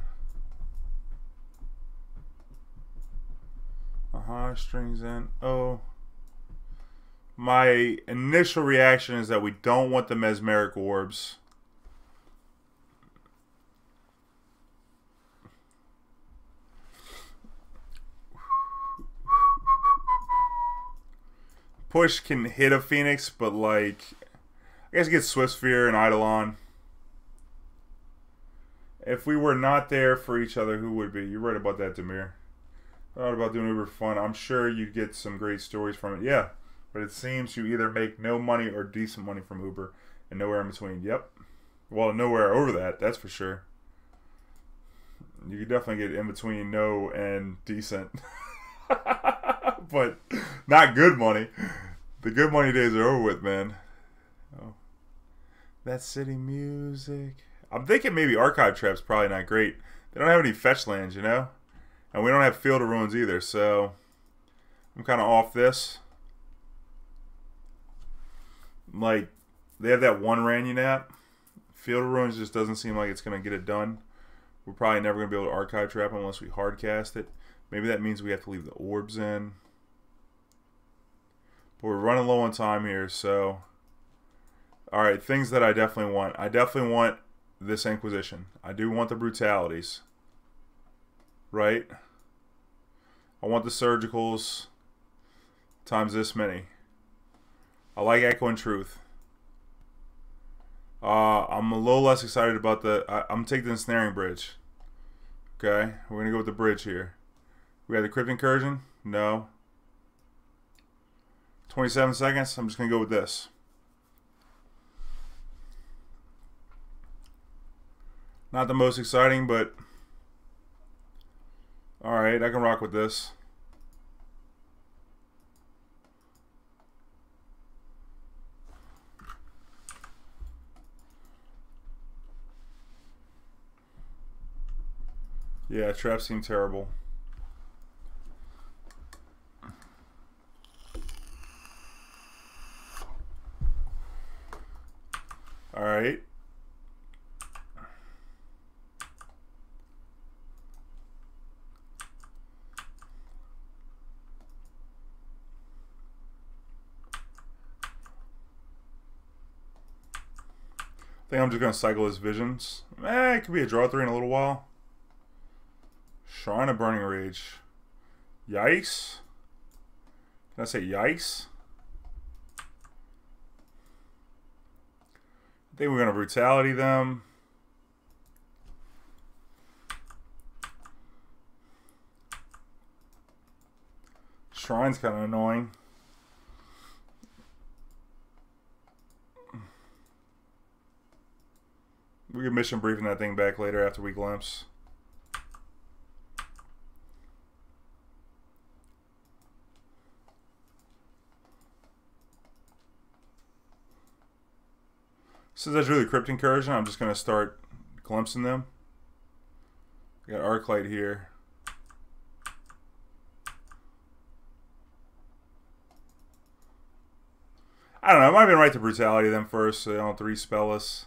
Strings in. Oh. My initial reaction is that we don't want the Mesmeric Orbs. push can hit a Phoenix, but like, I guess it gets Swift Sphere and Eidolon. If we were not there for each other, who would be? You're right about that, Demir. Thought about doing Uber for fun. I'm sure you'd get some great stories from it. Yeah, but it seems you either make no money or decent money from Uber, and nowhere in between. Yep. Well, nowhere over that. That's for sure. You could definitely get in between no and decent. But not good money. The good money days are over with, man. Oh. That city music. I'm thinking maybe Archive Trap's probably not great. They don't have any fetch lands, you know? And we don't have Field of Ruins either, so I'm kind of off this. Like, they have that one Ranunat. Field of Ruins just doesn't seem like it's going to get it done. We're probably never going to be able to Archive Trap unless we hardcast it. Maybe that means we have to leave the orbs in. But we're running low on time here, so... Alright, things that I definitely want. I definitely want this Inquisition. I do want the Brutalities. Right? I want the Surgicals times this many. I like Echoing Truth. I'm a little less excited about the... I'm taking the Ensnaring Bridge. Okay? We're going to go with the bridge here. We have the Crypt Incursion? No. 27 seconds? I'm just going to go with this. Not the most exciting, but... Alright, I can rock with this. Yeah, traps seem terrible. Alright. I think I'm just going to cycle his Visions. It could be a draw 3 in a little while. Shrine of Burning Rage. Yikes. Can I say yikes? I think we're going to Brutality them. Shrine's kind of annoying. We can mission briefing that thing back later after we glimpse. Since that's really Crypt Incursion, I'm just going to start glimpsing them. I got Arclight here. I don't know. I might have been right to Brutality them first, so they don't have to respell us.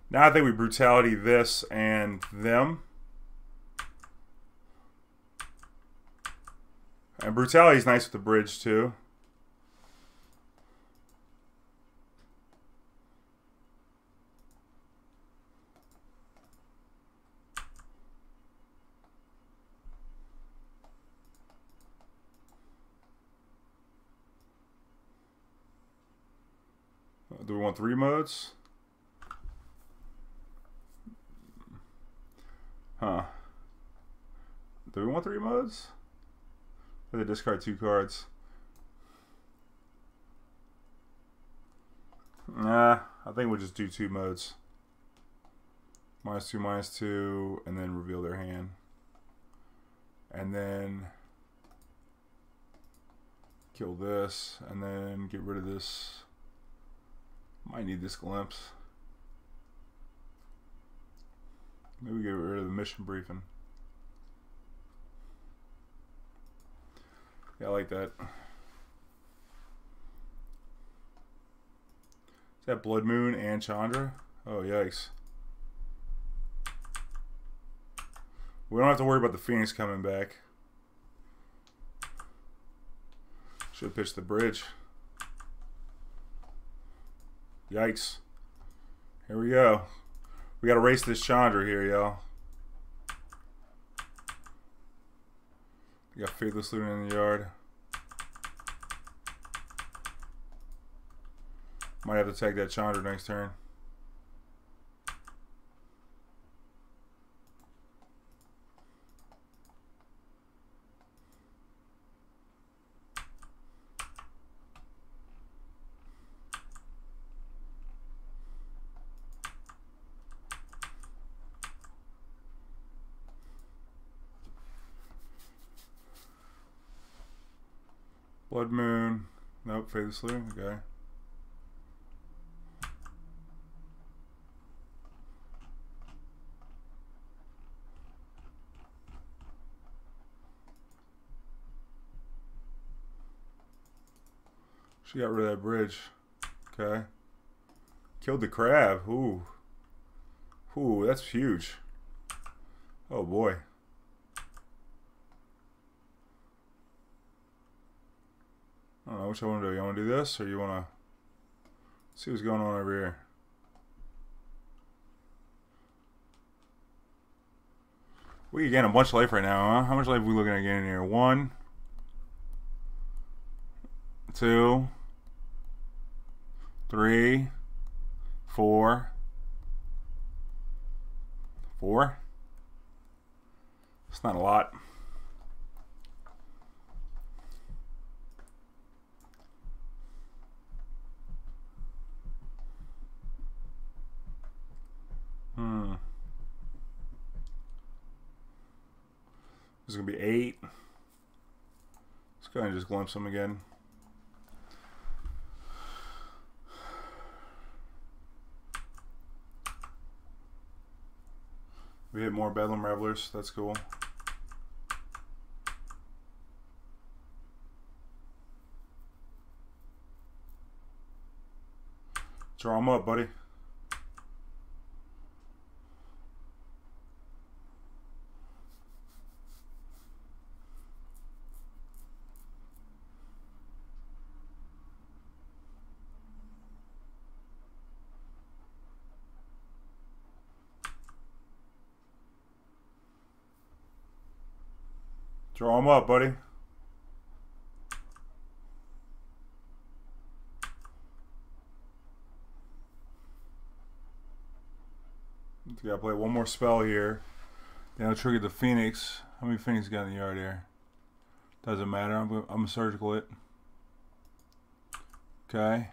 Now I think we Brutality this and them. And Brutality is nice with the bridge too. Do we want 3 modes? Huh. Do we want 3 modes? Or they discard 2 cards? Nah, I think we'll just do 2 modes. -2, -2, and then reveal their hand. And then kill this, and then get rid of this. Might need this Glimpse. Maybe get rid of the mission briefing. Yeah, I like that. Is that Blood Moon and Chandra? Oh, yikes. We don't have to worry about the Phoenix coming back. Should have pitched the bridge. Yikes. Here we go. We gotta race this Chandra here, y'all. We got Faithless Looting in the yard. Might have to take that Chandra next turn. Blood Moon. Nope, Faithless Looting. Okay. She got rid of that bridge. Okay. Killed the crab. Ooh. Ooh, that's huge. Oh boy. I don't know what you want to do. You want to do this, or you want to see what's going on over here? We gain a bunch of life right now, huh? How much life are we looking at gaining here? 1, 2, 3, 4. 4? It's not a lot. This is going to be 8. Let's go ahead and just glimpse them again. We hit more Bedlam Revelers. That's cool. Draw them up, buddy. Draw them up, buddy. We gotta play one more spell here. Then I'll trigger the Phoenix. How many Phoenix got in the yard here? Doesn't matter. I'm gonna surgical it. Okay.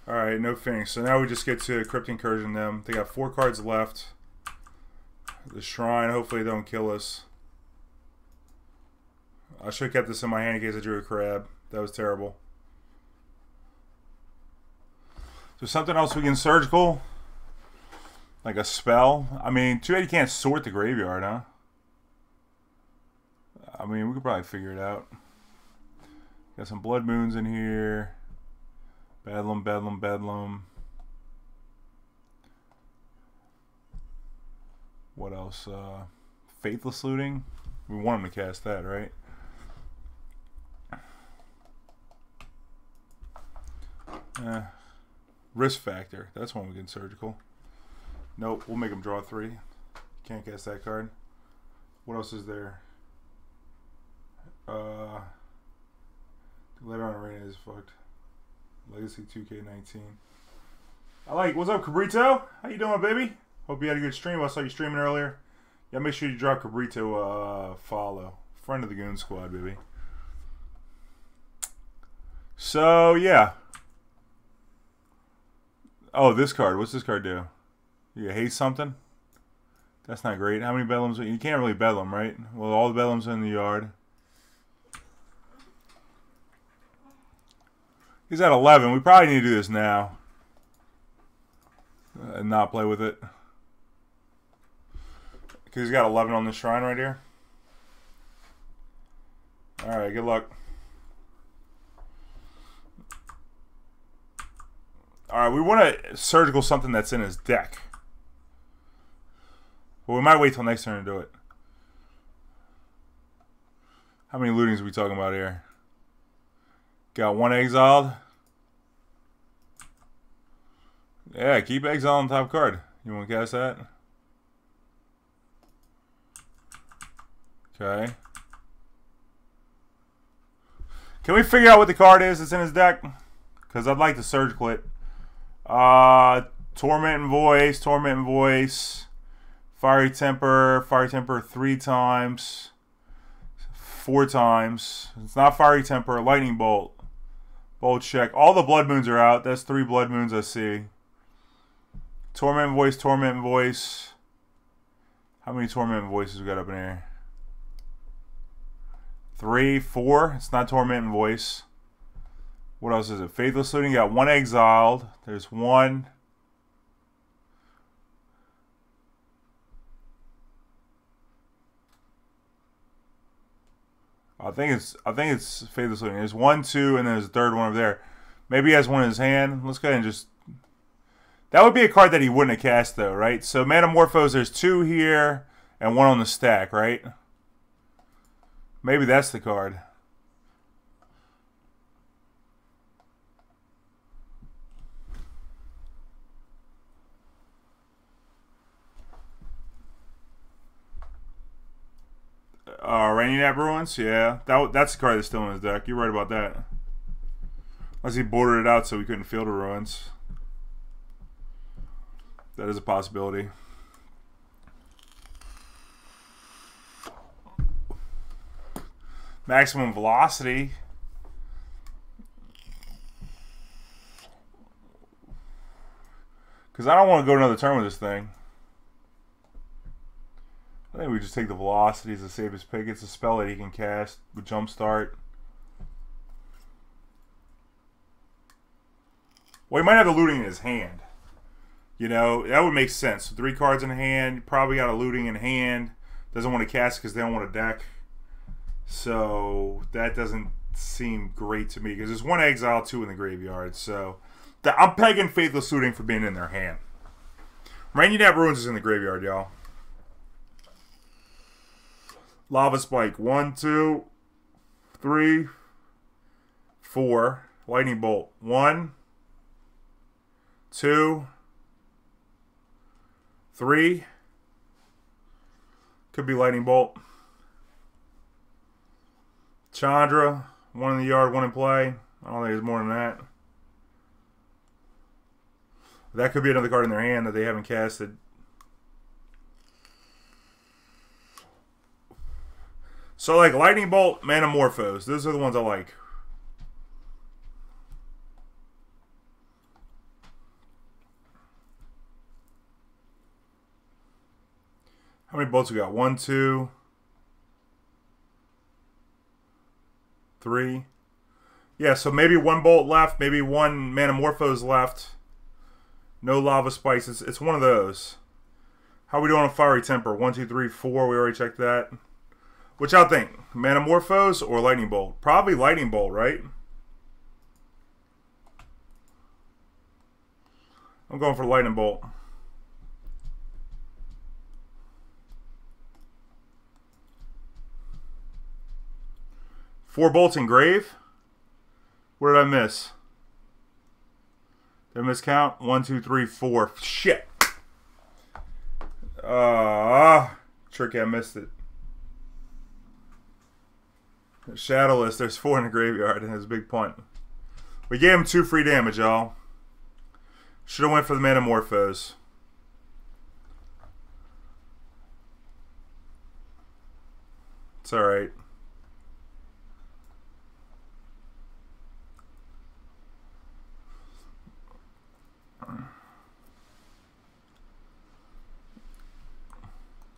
Alright, no Phoenix. So now we just get to Crypt Incursion them. They got 4 cards left. The Shrine, hopefully they don't kill us. I should have kept this in my hand in case I drew a crab. That was terrible. So something else we can surgical? Like a spell? I mean, too bad you can't sort the graveyard, huh? I mean, we could probably figure it out. Got some Blood Moons in here. Bedlam, Bedlam, Bedlam. What else? Faithless Looting. We want him to cast that, right? Risk Factor. That's one we can surgical. Nope, we'll make him draw 3. Can't cast that card. What else is there? Later on Arena is fucked. Legacy 2K19. I like. What's up, Cabrito? How you doing, baby? Hope you had a good stream. I saw you streaming earlier. Yeah, make sure you drop Cabrito follow. Friend of the Goon Squad, baby. So, yeah. Oh, this card. What's this card do? You hate something? That's not great. How many Bedlams? You can't really Bedlam, right? Well, all the Bedlams are in the yard. He's at 11. We probably need to do this now. And not play with it. Because he's got 11 on the Shrine right here. Alright, good luck. Alright, we want to surgical something that's in his deck. Well, we might wait till next turn to do it. How many lootings are we talking about here? Got 1 exiled. Yeah, keep exile on top card. You want to cast that? Okay. Can we figure out what the card is that's in his deck? Because I'd like to Surge Clit. Torment and Voice. Fiery Temper 3 times. 4 times. It's not Fiery Temper. Lightning Bolt. Bolt check. All the Blood Moons are out. That's 3 Blood Moons I see. Torment and Voice. How many Torment and Voices we got up in here? 3, 4. It's not Torment and Voice. What else is it? Faithless Looting. Got 1 exiled. There's 1. I think it's Faithless Looting. There's 1, 2, and then there's a third one over there. Maybe he has one in his hand. Let's go ahead and just... That would be a card that he wouldn't have cast, though, right? So, Manamorphose, there's 2 here, and 1 on the stack, right? Maybe that's the card. Raining at Ruins? Yeah. That's the card that's still in his deck. You're right about that. Unless he bordered it out so we couldn't field the Ruins. That is a possibility. Maximum Velocity. Because I don't want to go another turn with this thing. I think we just take the Velocity as the safest pick. It's a spell that he can cast with Jumpstart. Well, he might have the looting in his hand. You know, that would make sense. 3 cards in hand. Probably got a looting in hand. Doesn't want to cast because they don't want a deck. So that doesn't seem great to me because there's 1 exile, 2 in the graveyard. So I'm pegging Faithless Looting for being in their hand. Raining at Ruins is in the graveyard, y'all. Lava Spike 1, 2, 3, 4. Lightning Bolt 1, 2, 3. Could be Lightning Bolt. Chandra, 1 in the yard, 1 in play. I don't think there's more than that. That could be another card in their hand that they haven't casted. So, like, Lightning Bolt, Manamorphose. Those are the ones I like. How many bolts we got? 1, 2, 3. Yeah, so maybe 1 bolt left. Maybe 1 Manamorphose left. No Lava Spikes. It's one of those. How are we doing on Fiery Temper? 1, 2, 3, 4. We already checked that. What y'all think? Manamorphose or Lightning Bolt? Probably Lightning Bolt, right? I'm going for Lightning Bolt. Four bolts in grave? What did I miss? Did I miscount? 1, 2, 3, 4. Shit. Tricky, I missed it. Shadowless, there's 4 in the graveyard, and it's a big punt. We gave him 2 free damage, y'all. Should have went for the Manamorphose. It's alright.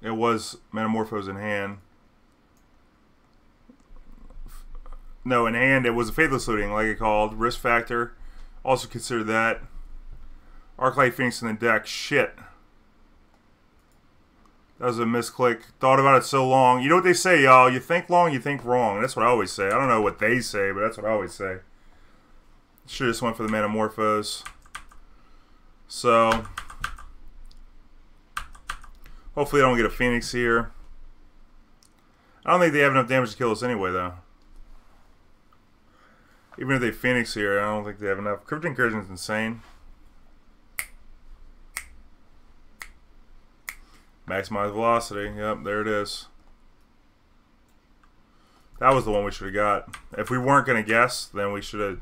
It was Manamorphose in hand. No, in hand it was a Faithless Looting, like it called. Risk Factor. Also consider that. Arclight Phoenix in the deck. Shit. That was a misclick. Thought about it so long. You know what they say, y'all? You think long, you think wrong. That's what I always say. I don't know what they say, but that's what I always say. Should have just went for the Manamorphose. So, hopefully I don't get a Phoenix here. I don't think they have enough damage to kill us anyway, though. Even if they Phoenix here, I don't think they have enough. Crypt Incursion is insane. Maximize velocity. Yep, there it is. That was the one we should have got. If we weren't going to guess, then we should have...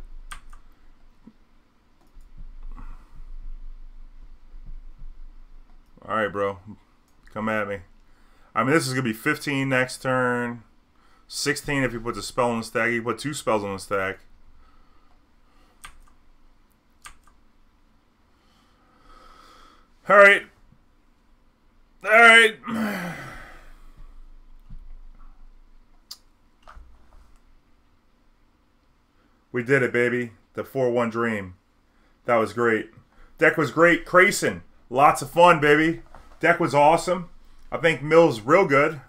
Alright, bro. Come at me. I mean, this is going to be 15 next turn. 16 if he puts a spell on the stack. He put 2 spells on the stack. Alright. Alright. We did it, baby. The 4-1 dream. That was great. Deck was great. Crayson. Lots of fun, baby. Deck was awesome. I think Mill's real good.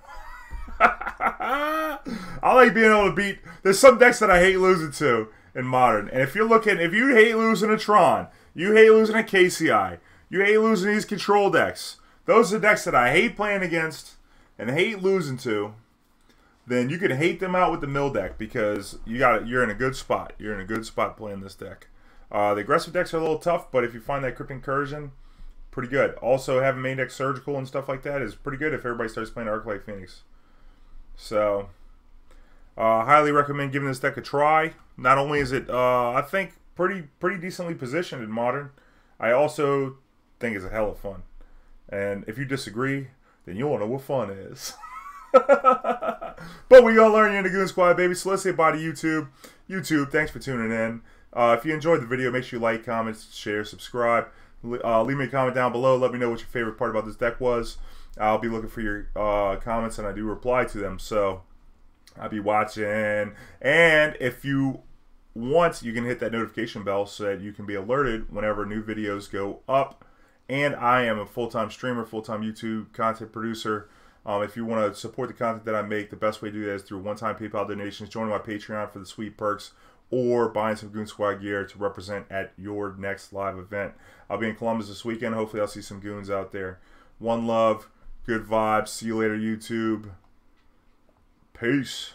I like being able to beat... There's some decks that I hate losing to in Modern. And if you're looking... If you hate losing a Tron, you hate losing a KCI, you hate losing these control decks, those are decks that I hate playing against and hate losing to, then you can hate them out with the Mill deck because you're in a good spot. You're in a good spot playing this deck. The aggressive decks are a little tough, but if you find that Crypt Incursion, pretty good. Also, having main deck Surgical and stuff like that is pretty good if everybody starts playing Arclight Phoenix. So, highly recommend giving this deck a try. Not only is it, I think, pretty decently positioned in Modern, I also think it's a hell of fun. And if you disagree, then you won't know what fun is. But we gonna learn you in the Goon Squad, baby. So let's say bye to YouTube. YouTube, thanks for tuning in. If you enjoyed the video, make sure you like, comment, share, subscribe. Leave me a comment down below. Let me know what your favorite part about this deck was. I'll be looking for your comments, and I do reply to them. So I'll be watching. And if you want, you can hit that notification bell so that you can be alerted whenever new videos go up. And I am a full-time streamer, full-time YouTube content producer. If you want to support the content that I make, the best way to do that is through one-time PayPal donations, joining my Patreon for the sweet perks, or buying some Goon Squad gear to represent at your next live event. I'll be in Columbus this weekend. Hopefully I'll see some goons out there. One love, good vibes. See you later, YouTube. Peace.